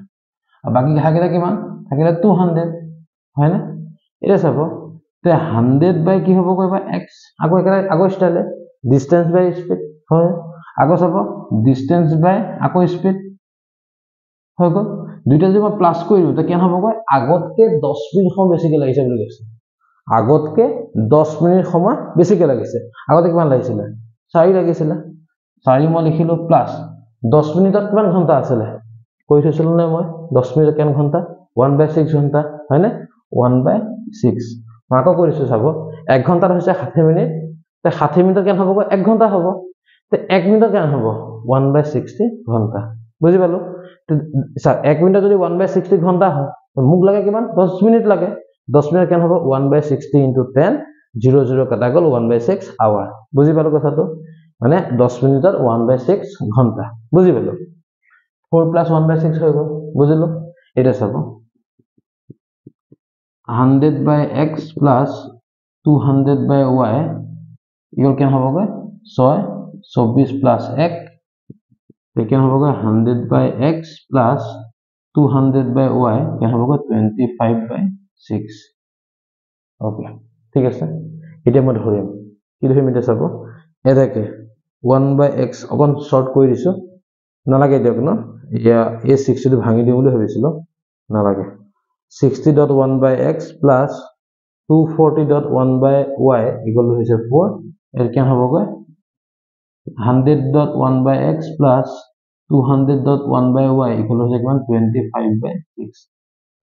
আৰু বাকি থাকিলে কিমান থাকিলে 200 হয় না এটা চাব তে 100 বাই কি হ'ব কইবা x আগৰ স্টাইলে ডিসটেন্স বাই স্পীড হয় আগৰ চাব ডিসটেন্স বাই আকৌ স্পীড হৈ গ'ল দুইটা যদি মই প্লাস কৰি দিও তে কেন হ'ব গৈ আগতকে 10 মিনিট সময় বেছিকে লাগিছে বুলি কৈছে আগতকে 10 মিনিট সময় বেছিকে লাগিছে আগতে কিমান লাগিছিল 4 লাগিছিল 4 মই লিখিলো প্লাস 10 মিনিটত কিমান ঘন্টা আছিল কৈ থৈছিল না মই 10 মিনিট কেন ঘন্টা 1/6 ঘন্টা হয় না 1/6 মাকো কৰিছো চাব 1 ঘন্টাত হৈছে 60 মিনিট তে 60 মিনিট কেন হ'ব 1 ঘন্টা হ'ব তে 1 মিনিট কেন হ'ব 1/60 ঘন্টা বুজি পালো স্যার 1 মিনিট যদি 1/60 ঘন্টা হয় মুখ লাগে কিমান 10 মিনিট লাগে 10 মিনিট কেন হ'ব 1/60 * 10 00 কাটা গল 1/6 আৱাৰ বুজি পালো কথাটো মানে 10 মিনিটত 1/6 ঘন্টা বুজি পালো 4 + 1/6 হৈ গল বুজিলো এটা চাব 100/x + 200/y ইকুয়াল কেন হ'ব 6 24 + 1 কেন হ'ব 100/x + 200/y কেন হ'ব 25/6 ওকে ঠিক আছে এটা মই ধৰিম কি ধৰিম এটা চাব এটাকে 1/x অকন শৰ্ট কৰি দিছো নালাগে দিয়ক ন ইয়া এই 60 টো ভাঙি দিও বুলি ভাবিছিলো নালাগে 60.1/x + 240.1/y ইকুয়াল হৈছে 4 এর কেন হ'ব 100.1/x + 200.1/y ইকুয়াল হৈছে কিমান 25/6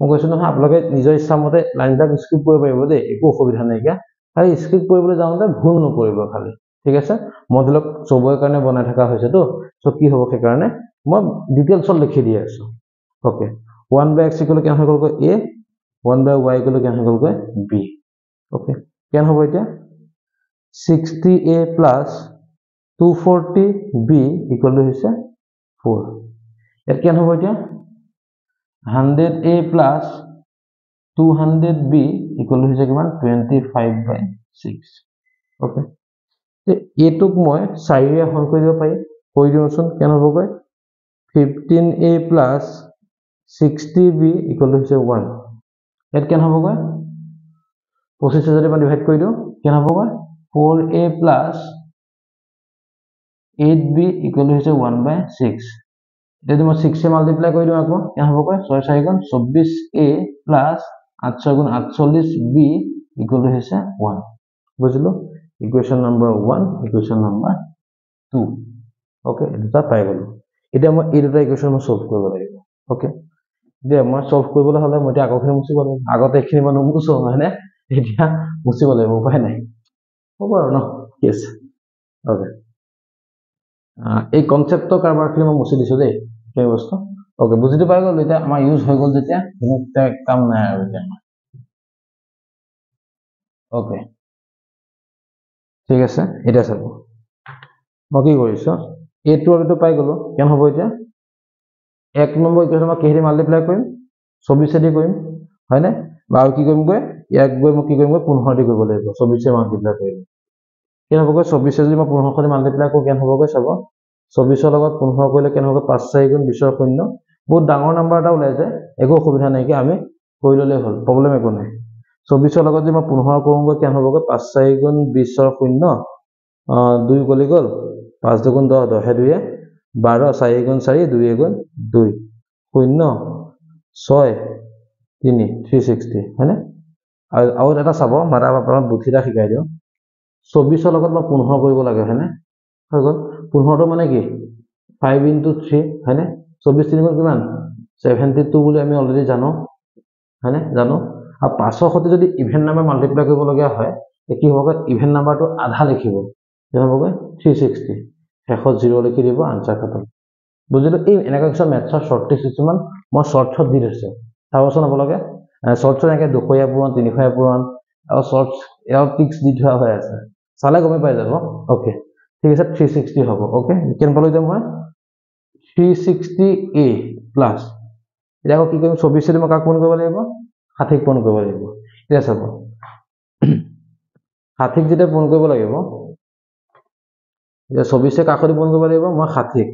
মই কৈছো নহয় আপোনালোকে নিজৰ ইচ্ছা মতে লাইনটা স্কিপ কৰিব পাৰিব দেই একো অসুবিধা নাই কিয়া খালি স্কিপ কৰিবলৈ যাওঁতে ভুল নকৰিব খালি ঠিক আছে মডেলক চবৰে কাৰণে বনাই থকা হৈছে তো সো কি হ'ব সেই কাৰণে মই ডিটেইলছত লিখি দি আছো ওকে 1/x ইকুয়াল কেন হৈ গ'ল a 1/y ইকুয়াল কেন হৈ গ'ল b ওকে কেন হ'ব এতিয়া 60a + 240b ইকুয়াল হৈছে 4 এর কেন হ'ব এতিয়া 100a + 200b ইকুয়াল হৈছে কিমান 25/6 ওকে তে এটুক মই 4 ৰে হল কৰি দিব পাৰি কৈ দিওচোন কেন হ'ব 15a + 60b ইকুয়াল হৈছে 1 এট কেন হ'ব 25 যদি মই ডিভাইড কৰি দিও কেন হ'ব 4a + 8b ইকুয়াল হৈছে 1/6 যদি মই 6 এ মাল্টিপ্লাই কৰি দিও আকৌ কেন হ'ব 6 4 গুণ 24a + 8 6 গুণ 48b ইকুয়াল হৈছে 1 বুজিলো equation number 1 equation number 2 okay এটা পাই গলো এটা মই এই দুটা ইকুয়েশন মই সলভ কৰিব লাগিব ওকে দে মই সলভ কৰিবলৈ হলে মই এতিয়া আগৰখিনি মুছিব লাগিব আগতে এখিনি মই নুমুছো মানে এতিয়া মুছিব লাগিব উপায় নাই হ'ব আৰু ন yes ওকে এই কনসেপ্টৰ কাৰবাৰখিনি মই মুছি দিছো দেই এই বস্তু ওকে বুজিটো পাই গ'ল এতিয়া আমাৰ ইউজ হৈ গ'ল যেতিয়া কিন্তু কাম নাই আৰু এতিয়া ওকে ঠিক আছে এটা চাব মই কি কৰিছো a2 আৰু এইটো পাই গ'লো কেন হ'ব এতিয়া 1 নম্বৰ ইকুৱেশ্যন মই কিহেদি মাল্টিপ্লাই কৰিম 24 দি কৰিম হয়নে বা আৰু কি কৰিম গৈ ইয়াক গৈ মই কি কৰিম গৈ 15 দি কৰিব লাগিব 24 মাল্টিপ্লাই কৰিম কেন হ'ব গৈ 24 যদি মই 15 দি মাল্টিপ্লাই কৰো কেন হ'ব গৈ চাব 24 লগত 15 কৰিলে কেন হ'ব 5 4 গুণ 20 ৰ শূন্য বহুত ডাঙৰ নাম্বাৰ এটা ওলাই যায় একো অসুবিধা নাই কি আমি কৰি ললে হ'ল প্ৰবলেম একো নাই 24 লগত যদি মই 15 কৰোঁগৈ কেন হ'ব গৈ 5 4 গুণ 20 ৰ শূন্য 2 গলি গ'ল 5 2 গুণ 10 10 2 12 4 গুণ 4 2 গুণ 2 শূন্য 6 3 360 হয়নে আৰু এটা চাব মাৰা আপোনাক বুদ্ধিটা শিকাই দিওঁ 24 লগত মই 15 কৰিব লাগে হয়নে হৈ গ'ল 15টো মানে কি 5 into 3 হয়নে 24 3 গুণ কিমান 72 বুলি আমি অলৰেডি জানো হয়নে জানো আৰু 5ৰ সৈতে যদি ইভেন নাম্বাৰ মাল্টিপ্লাই কৰিব লগা হয় কি হ'ব ইভেন নাম্বাৰটো আধা লিখিব কি হ'ব 360 শেষত 0 লিখি দিব আনসাৰ খতম বুজিলো এই এনেকা কিছু মেথছৰ শৰ্ট ট্ৰিক কিছুমান মই শৰ্টছত দি দিছো চাবচোন আপোনালোকে শৰ্টছত এনেকে 200 পূৰণ 300 পূৰণ আৰু শৰ্টছ এও ট্ৰিক্স দি থোৱা হৈ আছে চালে গমে পাই যাব ওকে ঠিক আছে 360 হ'ব ওকে কেন পালো এতিয়া মই 360a প্লাস এটা কি কৰিম 24 মই কাক পূৰণ কৰিব লাগিব 60 পূৰণ কৰিব লাগিব এতিয়া চাব 60 যেতিয়া পূৰণ কৰিব লাগিব এতিয়া 24 কাকদি পূৰণ কৰিব লাগিব মই 60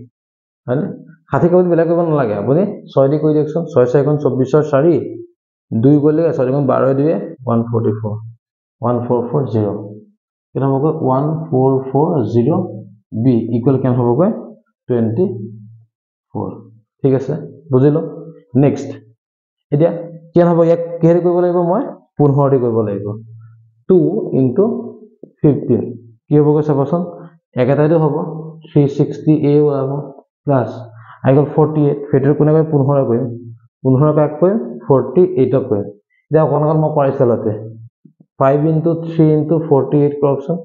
হয়নে 60 কাকদি বেলেগ কৰিব নালাগে আপুনি 6 দি কৰি দিয়কচোন 6 4 গুণ 24 4 2 গলে 6 গুণ 12 2 144 1440 কেন হ'ব 1440 b ইকুৱেল কেন হ'ব 24 ঠিক আছে বুজিলো নেক্সট এতিয়া কেন হ'ব ইয়াক কিহেৰে কৰিব লাগিব মই 15 দি কৰিব লাগিব 2 into 15 কি হ'ব চাবচোন একেটাইটো হ'ব 360a ওলাব প্লাস আই গল 48 ফেটৰ কোনে কয় 15 কৰিম 15 কাক কয় 48 কৰিম এতিয়া অকণমান মই কৰিছলতে 5 into 3 into 48 কৰকচোন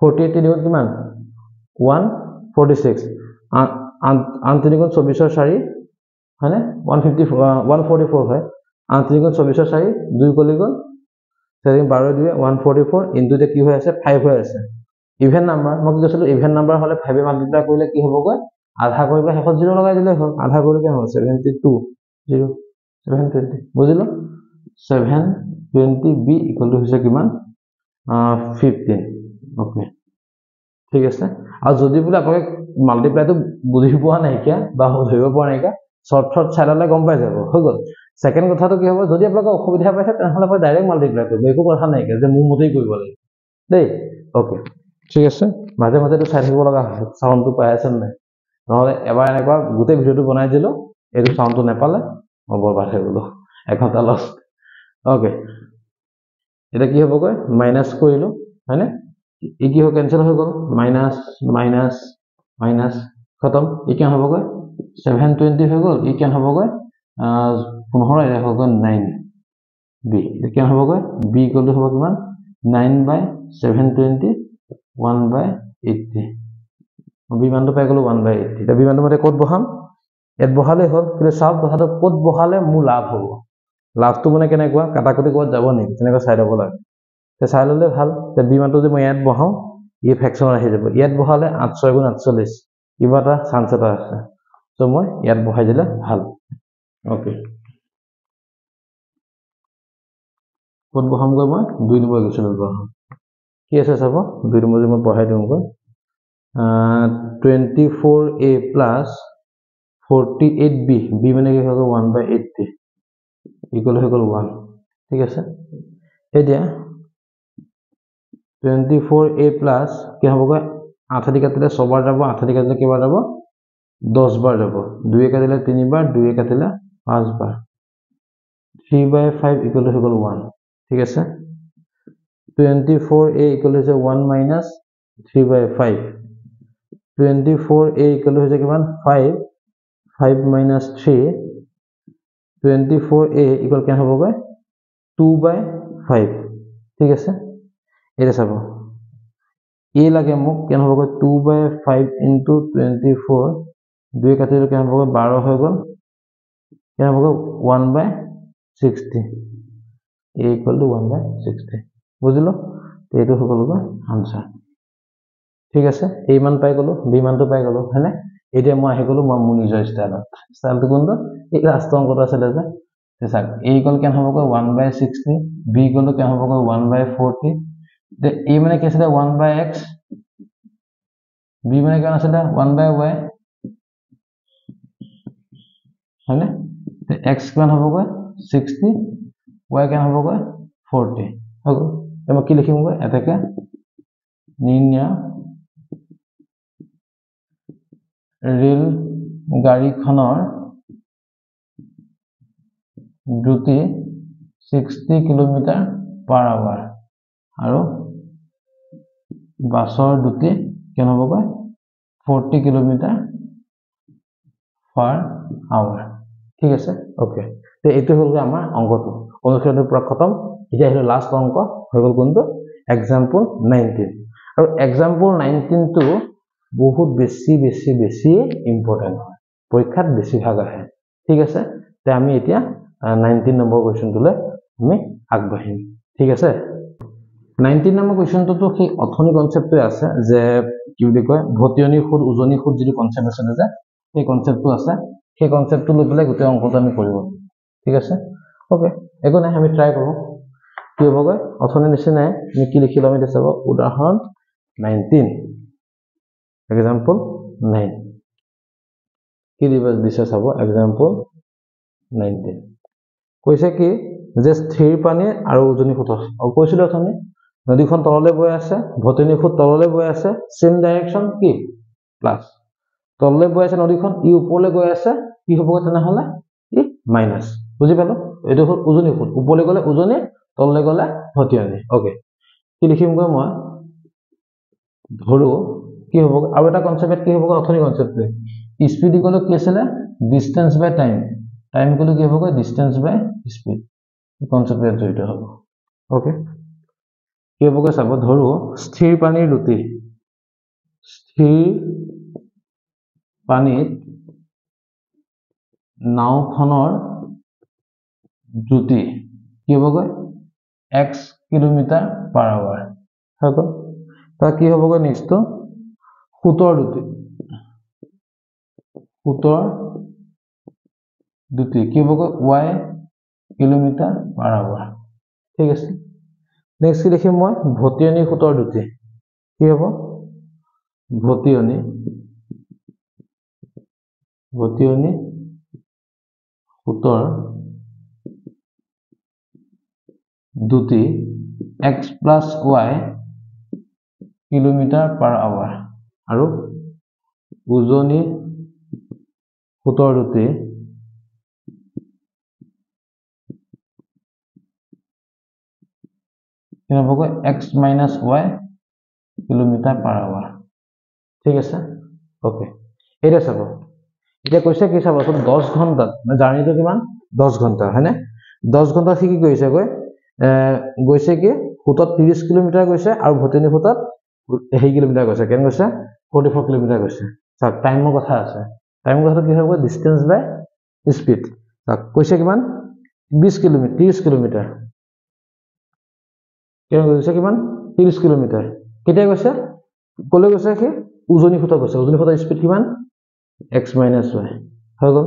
48 তিনিগুণ কিমান 146 আন তিনিগুণ 24 4 হয়নে 144 হয় আন তিনিগুণ 24 4 2 গলি গল 12 2 144 ইনটু কি হৈ আছে 5 হৈ আছে ইভেন নাম্বাৰ মই কি কৈছিলো ইভেন নাম্বাৰ হলে 5 এ মাল্টিপ্লাই কৰিলে কি হ'বগৈ আধা কৰিব শেষত 0 লগাই দিলে হ'ল আধা কৰিলে কি হ'ব 72 0 720 বুজিলো 720b ইকুৱেল টু হৈছে কিমান 15 ওকে ঠিক আছে আৰু যদি বোলে আপোনাক মাল্টিপ্লাইটো বুজি পোৱা নাই কিয়া বা ধৰিব পৰা নাই কিয়া শৰ্ট চাইডলে গম পাই যাব হৈ গল সেকেন্ড কথাটো কি হ'ব যদি আপোনাক অসুবিধা পাইছে তেনহলে আপুনি ডাইৰেক্ট মাল্টিপ্লাই কৰিব একো কথা নাই যে মোৰ মতেই কৰিব লাগিব দেই ওকে ঠিক আছে মাজে মাজে তো চাই থাকিব লগা হয় সাউন্ডটো পাই আছে নাই নহলে এবাৰ এনেকুৱা গোটেই ভিডিওটো বনাই দিলো এইটো সাউন্ডটো নেপালে মই বৰবাদ হৈ গলো এঘণ্টা লছ ওকে এটা কি হ'বগৈ মাইনাস কৰিলো হয়নে ই কি হৈ কেনসেল হৈ গল মাইনাস মাইনাস মাইনাস খতম ই কি হ'বগৈ 720 হৈ গল ই কি হ'বগৈ 15 এ হৈ গল 9 b ই কি হ'বগৈ b ইকুৱেল টু হ'ব কিমান 9/720 1/80 বিমানটো পাই গলো 1/80 তে বিমানটো মতে কোড বহাম এত বহালে হ'ল কিন্তু সব কথাটো কোড বহালে মু লাভ হ'ব লাভটো মানে কেনেকুৱা কাটাকুটি কোড যাব নেকি তেনেকুৱা চাই ল'ব লাগে তে চাই ললে ভাল তে বিমানটো যে মই ইয়াত বহাও ই ফ্ৰেকশন আহি যাব ইয়াত বহালে 800 গুণ 48 কিবা এটা চান্স এটা আছে তো মই ইয়াত বহাই দিলে ভাল ওকে কোড বহাম গৈ মই 2 নম্বৰ ইকুৱেশ্যন বহাম কি আছে চাব 2 নম্বৰ মই পঢ়াই দিম গৈ 24a plus 48b b মানে কি হ'ব 1/80 ইকুৱেল হৈ গল 1 ঠিক আছে এতিয়া 24a plus কি হ'বগৈ 8 দি কাটিলে 6 বাৰ যাব 8 দি কাটিলে কেইবাৰ যাব 10 বাৰ যাব 2 এ কাটিলে 3 বাৰ 2 এ কাটিলে 5 বাৰ 3/5 ইকুৱেল হৈ গল 1 ঠিক আছে 24a ইকুৱেল হৈছে 1 minus 3/5 24a ইকুৱেল হৈছে কিমান 5 5 minus 3 24a ইকুৱেল কেন হ'বগৈ 2/5 ঠিক আছে এটা চাব a লাগে মোক কেন হ'বগৈ 2/5 into 24 2 কাটিলে কেন হ'বগৈ 12 হৈ গল কেনে হ'ব 1/60 a equal to 1/60 বুজিলো এইটো হৈ গ'ল আনসাৰ ঠিক আছে a মান পাই গ'লো b মানটো পাই গ'লো হয়নে এতিয়া মই আহি গ'লো মই মোৰ নিজৰ ষ্টাইলটো কোনটো এই লাষ্ট অংকটো আছিল যে চাওক a equal কেন হ'ব 1/60 b equal কেন হ'ব 1/40 তে a মানে কি আছিল 1/x b মানে কেন আছিল 1/y হয়নে তে x কিমান হ'ব 60 y কেন হ'ব 40 হ'ব এমা কি লিখিম এটাকে নিৰ্ণয় ৰেল গাড়ীখনৰ দ্ৰুতি 60 km/h আৰু বাছৰ দ্ৰুতি কেন হ'ব 40 km/h ঠিক আছে ওকে তে এইটো হ'ল আমাৰ অংকটো অনুশীলনৰ পৰা খতম এতিয়া হলো লাষ্ট অংক হৈ গ'ল কোনটো এক্সাম্পল 19 আৰু এক্সাম্পল 19 টো বহুত বেছি ইম্পৰ্টেন্ট হয় পৰীক্ষাত বেছি ভাগ আহে ঠিক আছে তে আমি এতিয়া 19 নম্বৰ কোৱেশ্চনটোলৈ আমি আগবাঢ়িম ঠিক আছে 19 নম্বৰ কোৱেশ্চনটো তো কি অথনি কনসেপ্টটো আছে যে কি বুলি কয় ভটিয়নি খুদ উজনি খুদ যিটো কনসেপ্ট আছে যে এই কনসেপ্টটো আছে সেই কনসেপ্টটো লৈ পেলাই গোটেই অংকটো আমি কৰিব ঠিক আছে ওকে একো নাই আমি ট্ৰাই কৰো কি হ'ব অথনি নিচিনাই আমি কি লিখিলো আমি দেখাব উদাহৰণ 19 example 9 কি দিছে চাব example 19 কৈছে কি যে স্থিৰ পানী আৰু উজনি খুদ কৈছিল অথনি নদীখন তললৈ বৈ আছে ভটিয়নি খুদ তললৈ বৈ আছে সেম ডাইৰেকশন কি প্লাস তললৈ বৈ আছে নদীখন ই ওপৰলৈ গৈ আছে কি হ'ব তেনেহলে ই মাইনাস বুজি পালো এটো হ'ল উজনি খুদ ওপৰলৈ গলে উজনি তললৈ গলে ভটিয়নি ওকে কি লিখিম মই ধৰো কি হ'ব আৰু এটা কনসেপ্ট কি হ'ব অথনি কনসেপ্টে স্পিড ইকুয়াল কি আছিল ডিসটেন্স বাই টাইম টাইম ইকুয়াল কি হ'ব ডিসটেন্স বাই স্পিড কনসেপ্টে জড়িত হ'ব ওকে কি হ'ব চাব ধৰো স্থিৰ পানীৰ দ্ৰুতি স্থিৰ পানীত নাওখনৰ দ্ৰুতি কি হ'ব x km/h হ'ব তা কি হ'ব নেক্সট খুতৰ দ্ৰুতি কি হ'ব y km/h ঠিক আছে নেক্সট কি লিখিম মই ভটিয়নি খুতৰ দ্ৰুতি কি হ'ব ভটিয়নি খুতৰ দ্ৰুতি x + y km/h আৰু উজনি খুতৰ দ্ৰুতি কেনে হ'ব x - y km/h ঠিক আছে ওকে এটা চাব এটা কৈছে কি চাব 10 ঘন্টা জাৰ্নিটো কিমান 10 ঘন্টা হয়নে 10 ঘন্টা কি কৈছে গৈছে কি খুতত 30 কিলোমিটাৰ গৈছে আৰু ভটিয়নি খুতত সেই কিলোমিটাৰ গৈছে কেন গৈছে 44 কিলোমিটাৰ গৈছে চাওক টাইমৰ কথা আছে টাইমৰ কথাটো কি হ'ব ডিসটেন্স বাই স্পিড চাওক কৈছে কিমান 20 কিলোমিটাৰ 30 কিলোমিটাৰ কেন গৈছে কিমান 30 কিলোমিটাৰ কেতিয়া গৈছে কলে গৈছে কি উজনি খুতত গৈছে উজনি খুতৰ স্পিড কিমান x - y হৈ গ'ল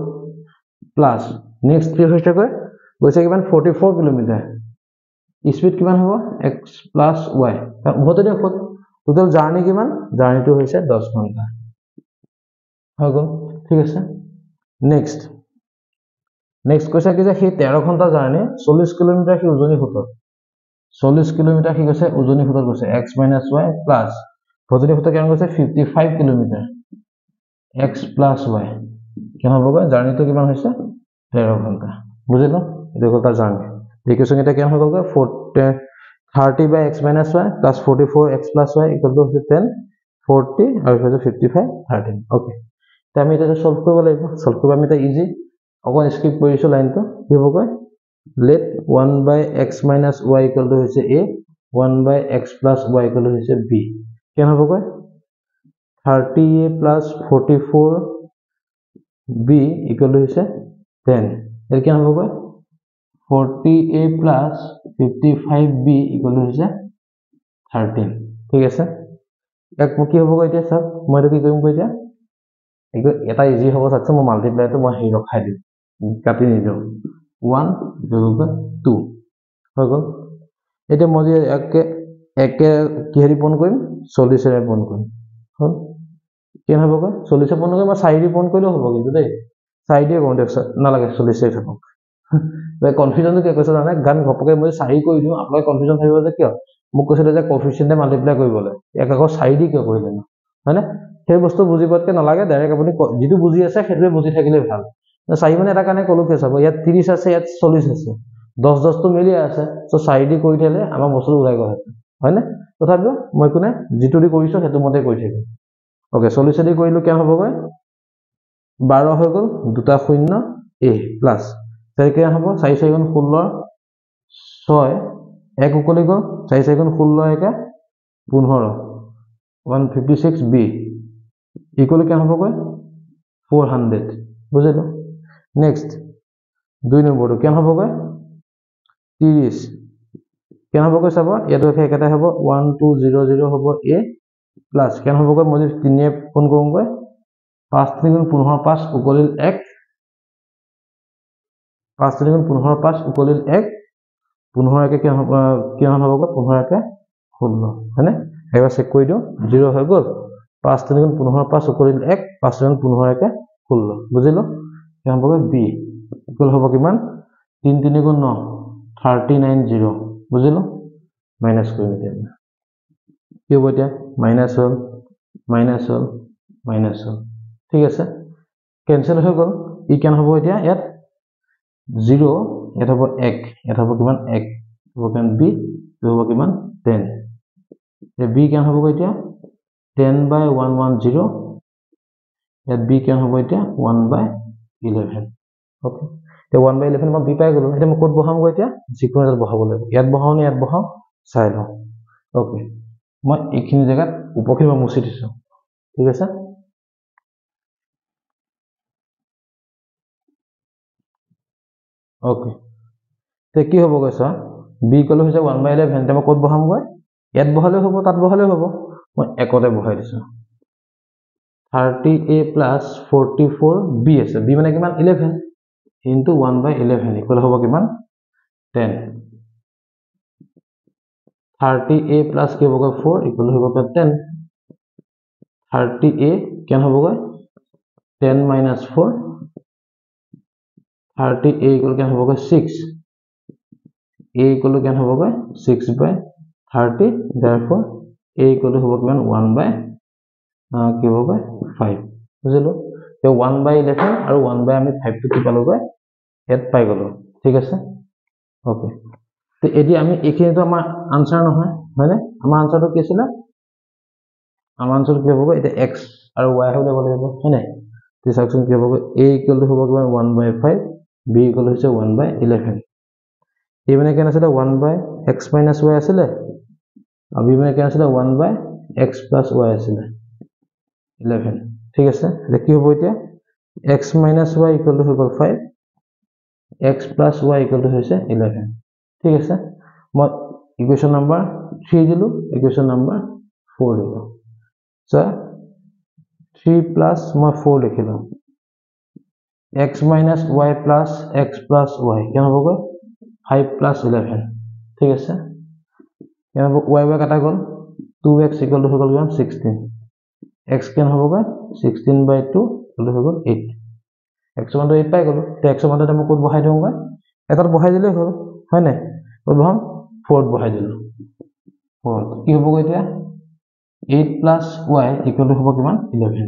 প্লাস নেক্সট কি হৈছে গৈছে কিমান 44 কিলোমিটাৰ স্পিড কিমান হ'ব x + y ভটিয়নি খুত টোটাল জাৰ্নি কিমান জাৰ্নিটো হৈছে 10 ঘন্টা হৈ গ'ল ঠিক আছে নেক্সট কৈছে কি যে সেই 13 ঘন্টা জাৰ্নি 40 কিলোমিটাৰ কি উজনি খুতত 40 কিলোমিটাৰ কি গৈছে উজনি খুতত গৈছে x - y প্লাস ভটিয়নি খুতত কেন গৈছে 55 কিলোমিটাৰ x + y কেন হ'ব জাৰ্নিটো কিমান হৈছে 13 ঘন্টা বুজিলো এটো হ'ল তাৰ জাৰ্নি ইকুৱেশ্যন এটা কেন হৈ গ'ল 30/x - y plus 44x + y equal to 10 40 আৰু 55 13 ওকে তে আমি এটা সলভ কৰিব লাগিব সলভ কৰিব আমি এটা ইজি অকন স্কিপ কৰিছো লাইনটো কি হ'ব let 1/x - y equal to হৈছে a 1/x + y equal to হৈছে b কেন হ'ব 30a + 44b equal to হৈছে 10 এর কি হবগৈ 40a plus 55b equal to হৈছে 13 ঠিক আছে এক কি হবগৈ এতিয়া সব মই কি কৰিম কই এতিয়া এটা ইজি হ'ব চাকছে মই মাল্টিপ্লাইটো মই হেৰি ৰখাই দিম কাটি নিদিও 1 2 হৈ গ'ল এতিয়া মই যে একে কি হেৰি পন কৰিম 40 এৰে পন কৰিম হ'ল কি হবগৈ 40 পন কৰিম মই 4 দি পন কৰিলেও হ'ব কিন্তু দেই 4 দি কোন দেখছ নালাগে 40 এ থাকক কনফিউজন কি কৈছে জানে গান ঘপকে মই 4 কৰি দিও আপোনাক কনফিউজন থাকিব যে কিয় মোক কৈছিলে যে কোএফিচিয়েন্টে মাল্টিপ্লাই কৰিবলৈ এক আকৌ 4 দি কিয় কৰিলে না হয়নে সেই বস্তু বুজি পাতকে নালাগে ডাইৰেক্ট আপুনি যেটো বুজি আছে সেটোৱে বুজি থাকিলে ভাল 4 মানে এটা কাৰণে কলো কি চাব ইয়াত 30 আছে ইয়াত 40 আছে 10 10 তো মিলি আছে সো 4 দি কৰি দিলে আমাৰ বস্তু ওলাই গ'ল হয়নে তথাপিও মই কোনে যেটো দি কৰিছো হেতু মতে কৰি থাকিম ওকে 40 দি কৰিলো কি হ'বগৈ 12 হৈ গ'ল দুটা শূন্য a প্লাস তাকে হ'ব 4 4 গুণ 16 6 এক উকলি গ'ল 4 4 গুণ 16 একা 15 156b ইকুয়াল কি হ'বগৈ 400 বুজিলো নেক্সট 2 নম্বৰটো কি হ'বগৈ 30 কি হ'বগৈ চাব ইয়াটো একেটা হ'ব 1200 হ'ব a প্লাস কি হ'বগৈ মই 3 এ ফোন কৰোঁগৈ 5 3 গুণ 15 5 উকলিল 1 5 3 গুণ 15 5 উকলিল 1 15 একে কি হ'বগৈ 15 একে 16 হয়নে এবাৰ চেক কৰি দিও 0 হৈ গ'ল 5 3 গুণ 15 5 উকলিল 1 5 গুণ 15 একে 16 বুজিলো কি হ'বগৈ b ইকুয়াল হ'ব কিমান 3 3 গুণ 9 390 বুজিলো মাইনাস কৰি দিম কি হ'ব এতিয়া মাইনাস হ'ল ঠিক আছে কেনসেল হৈ গ'ল ই কেন হ'ব এতিয়া ইয়াত 0 ইয়াত হ'ব 1 ইয়াত হ'ব কিমান 1 হ'ব কিমান b হ'ব কিমান 10 এ b কেন হ'ব এতিয়া 10/110 ইয়াত b কেন হ'ব এতিয়া 1/11 ওকে তে 1/11 মই b পাই গলো এটা মই কোড বহাম গৈ এতিয়া যিকোনো এটা বহাব লাগিব ইয়াত বহাও নে ইয়াত বহাও চাই লও ওকে মই এইখিনি জায়গাত উপখিনি মই মুছি দিছো ঠিক আছে ওকে তে কি হ'ব গৈছা b কলো হৈছে 1/11 তে মই কোড বহাম গৈ ইয়াত বহালে হ'ব তাত বহালে হ'ব মই একতে বহাই দিছো 30a plus 44b আছে b মানে কিমান 11 into 1/11 ইকুয়াল হ'ব কিমান 10 30a plus কি হ'ব 4 ইকুয়াল হ'ব 10 30a কেন হ'ব 10 minus 4 30a equal কেন হ'ব 6 a equal কেন হ'ব 6/30 therefore a equal হ'ব কিমান 1/5 বুজিলো তে 1/11 আৰু 1/ আমি 5 টো কি পালো গৈ ইয়াত পাই গলো ঠিক আছে ওকে তে এদি আমি এইখিনিটো আমাৰ আনসাৰ নহয় হয়নে আমাৰ আনসাৰটো কি আছিল আমাৰ আনসাৰ কি হ'ব এটা x আৰু y হ'ব লাগিব হয়নে তে সাকচোন কি হ'ব a equal হ'ব কিমান 1/5 b equal হৈছে 1/11 a মানে কেন আছিল 1/x minus y আছিল আৰু b মানে কেন আছিল 1/x plus y আছিল 11 ঠিক আছে এটা কি হ'ব এতিয়া x minus y equal to 5 x plus y equal to হৈছে 11 ঠিক আছে মই ইকুয়েশন নাম্বার 3 দিলো ইকুয়েশন নাম্বার 4 দিলো সো 3 plus মই 4 লিখিলো x minus y plus x plus y কেন হ'ব 5 plus 11 ঠিক আছে কেন হ'ব y y কাটা গল 2x equal to হৈ গল 16 x কেন হ'ব 16/2 equal to হৈ গল 8 x মান 8 পাই গলো তে x মান মই কোড বহাই দিও গৈ এটাত বহাই দিলে হল হয় নাই কোড বহাম 4 বহাই দিলো 4 কি হ'ব এতিয়া 8 plus y equal to হ'ব কিমান 11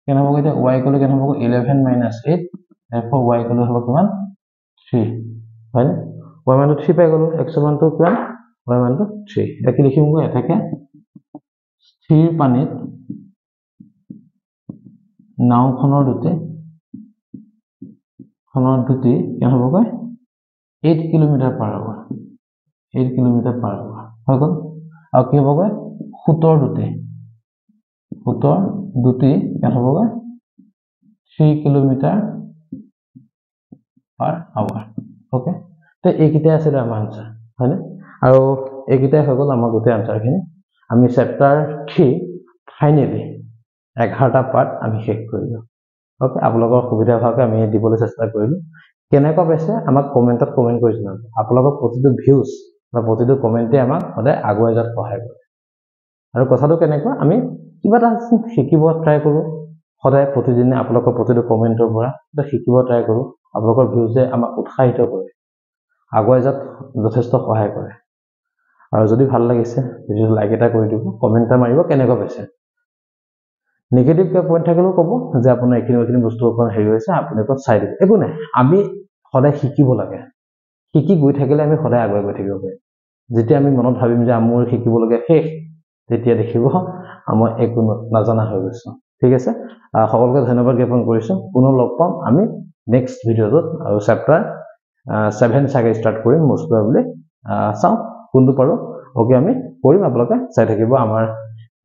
কেন হ'ব এতিয়া y equal কেন হ'ব 11 minus 8 therefore y equal হ'ব কিমান 3 হয় y মান 3 পাই গলো x মান তো কিমান y মান তো 3 এটা কি লিখিম গৈ এটাকে স্থিৰ পানীত নাওখনৰ দুতে কেন হ'ব 8 কিলোমিটাৰ পাৰ হ'ব 8 কিলোমিটাৰ পাৰ হ'ব হৈ গল আৰু কি হ'ব খুতৰ দুটি কেন হ'ব 3 কিলোমিটাৰ পাৰ আৱাৰ ওকে তো এইকেইটাই আছিলে আমাৰ আনসাৰ হয়নে আৰু এইকেইটাই হৈ গ'ল আমাৰ গোটেই আনসাৰখিনি আমি চেপ্টাৰ 3 ফাইনেলি 11টা পাৰ্ট আমি শেষ কৰিলো ওকে আপোনালোকৰ সুবিধা হোৱাকৈ আমি দিবলৈ চেষ্টা কৰিলো কেনেকুৱা পাইছে আমাক কমেন্টত কমেন্ট কৰি জনাব আপোনালোকৰ প্ৰতিটো ভিউজ বা প্ৰতিটো কমেন্টে আমাক সদায় আগুৱাই যোৱাত সহায় কৰে আৰু কথাটো কেনেকুৱা আমি কিবা এটা শিকিব ট্ৰাই কৰো সদায় প্ৰতিদিনে আপোনালোকৰ প্ৰতিটো কমেন্টৰ পৰা এটা শিকিব ট্ৰাই কৰো আপোনালোকৰ ভিউজে আমাক উৎসাহিত কৰে আগুৱাই যোৱাত যথেষ্ট সহায় কৰে আৰু যদি ভাল লাগিছে ভিডিঅ'টো লাইক এটা কৰি দিব কমেন্ট এটা মাৰিব কেনেকুৱা পাইছে নেগেটিভ পইণ্ট থাকিলেও ক'ব যে আপোনাৰ এইখিনি বস্তু অকণ হেৰি হৈছে আপুনি অকণ চাই দিব একো নাই আমি সদায় শিকিব লাগে শিকি গৈ থাকিলে আমি সদায় আগুৱাই গৈ থাকিব পাৰিম যেতিয়া আমি মনত ভাবিম যে মোৰ শিকিবলগীয়া শেষ তেতিয়া দেখিব আমাৰ একো নাজানা হৈ গৈছো ঠিক আছে সকলোকে ধন্যবাদ জ্ঞাপন কৰিছো পুনৰ লগ পাম আমি নেক্সট ভিডিঅ'টোত আৰু চেপ্টাৰ 7 চাগে ষ্টাৰ্ট কৰিম মোষ্ট প্ৰবাবলি চাও কোনটো পাৰো ওকে আমি কৰিম আপোনালোকে চাই থাকিব আমাৰ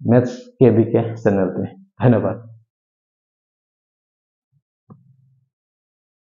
মেথছ কেবিকে চেনেলটো ধন্যবাদ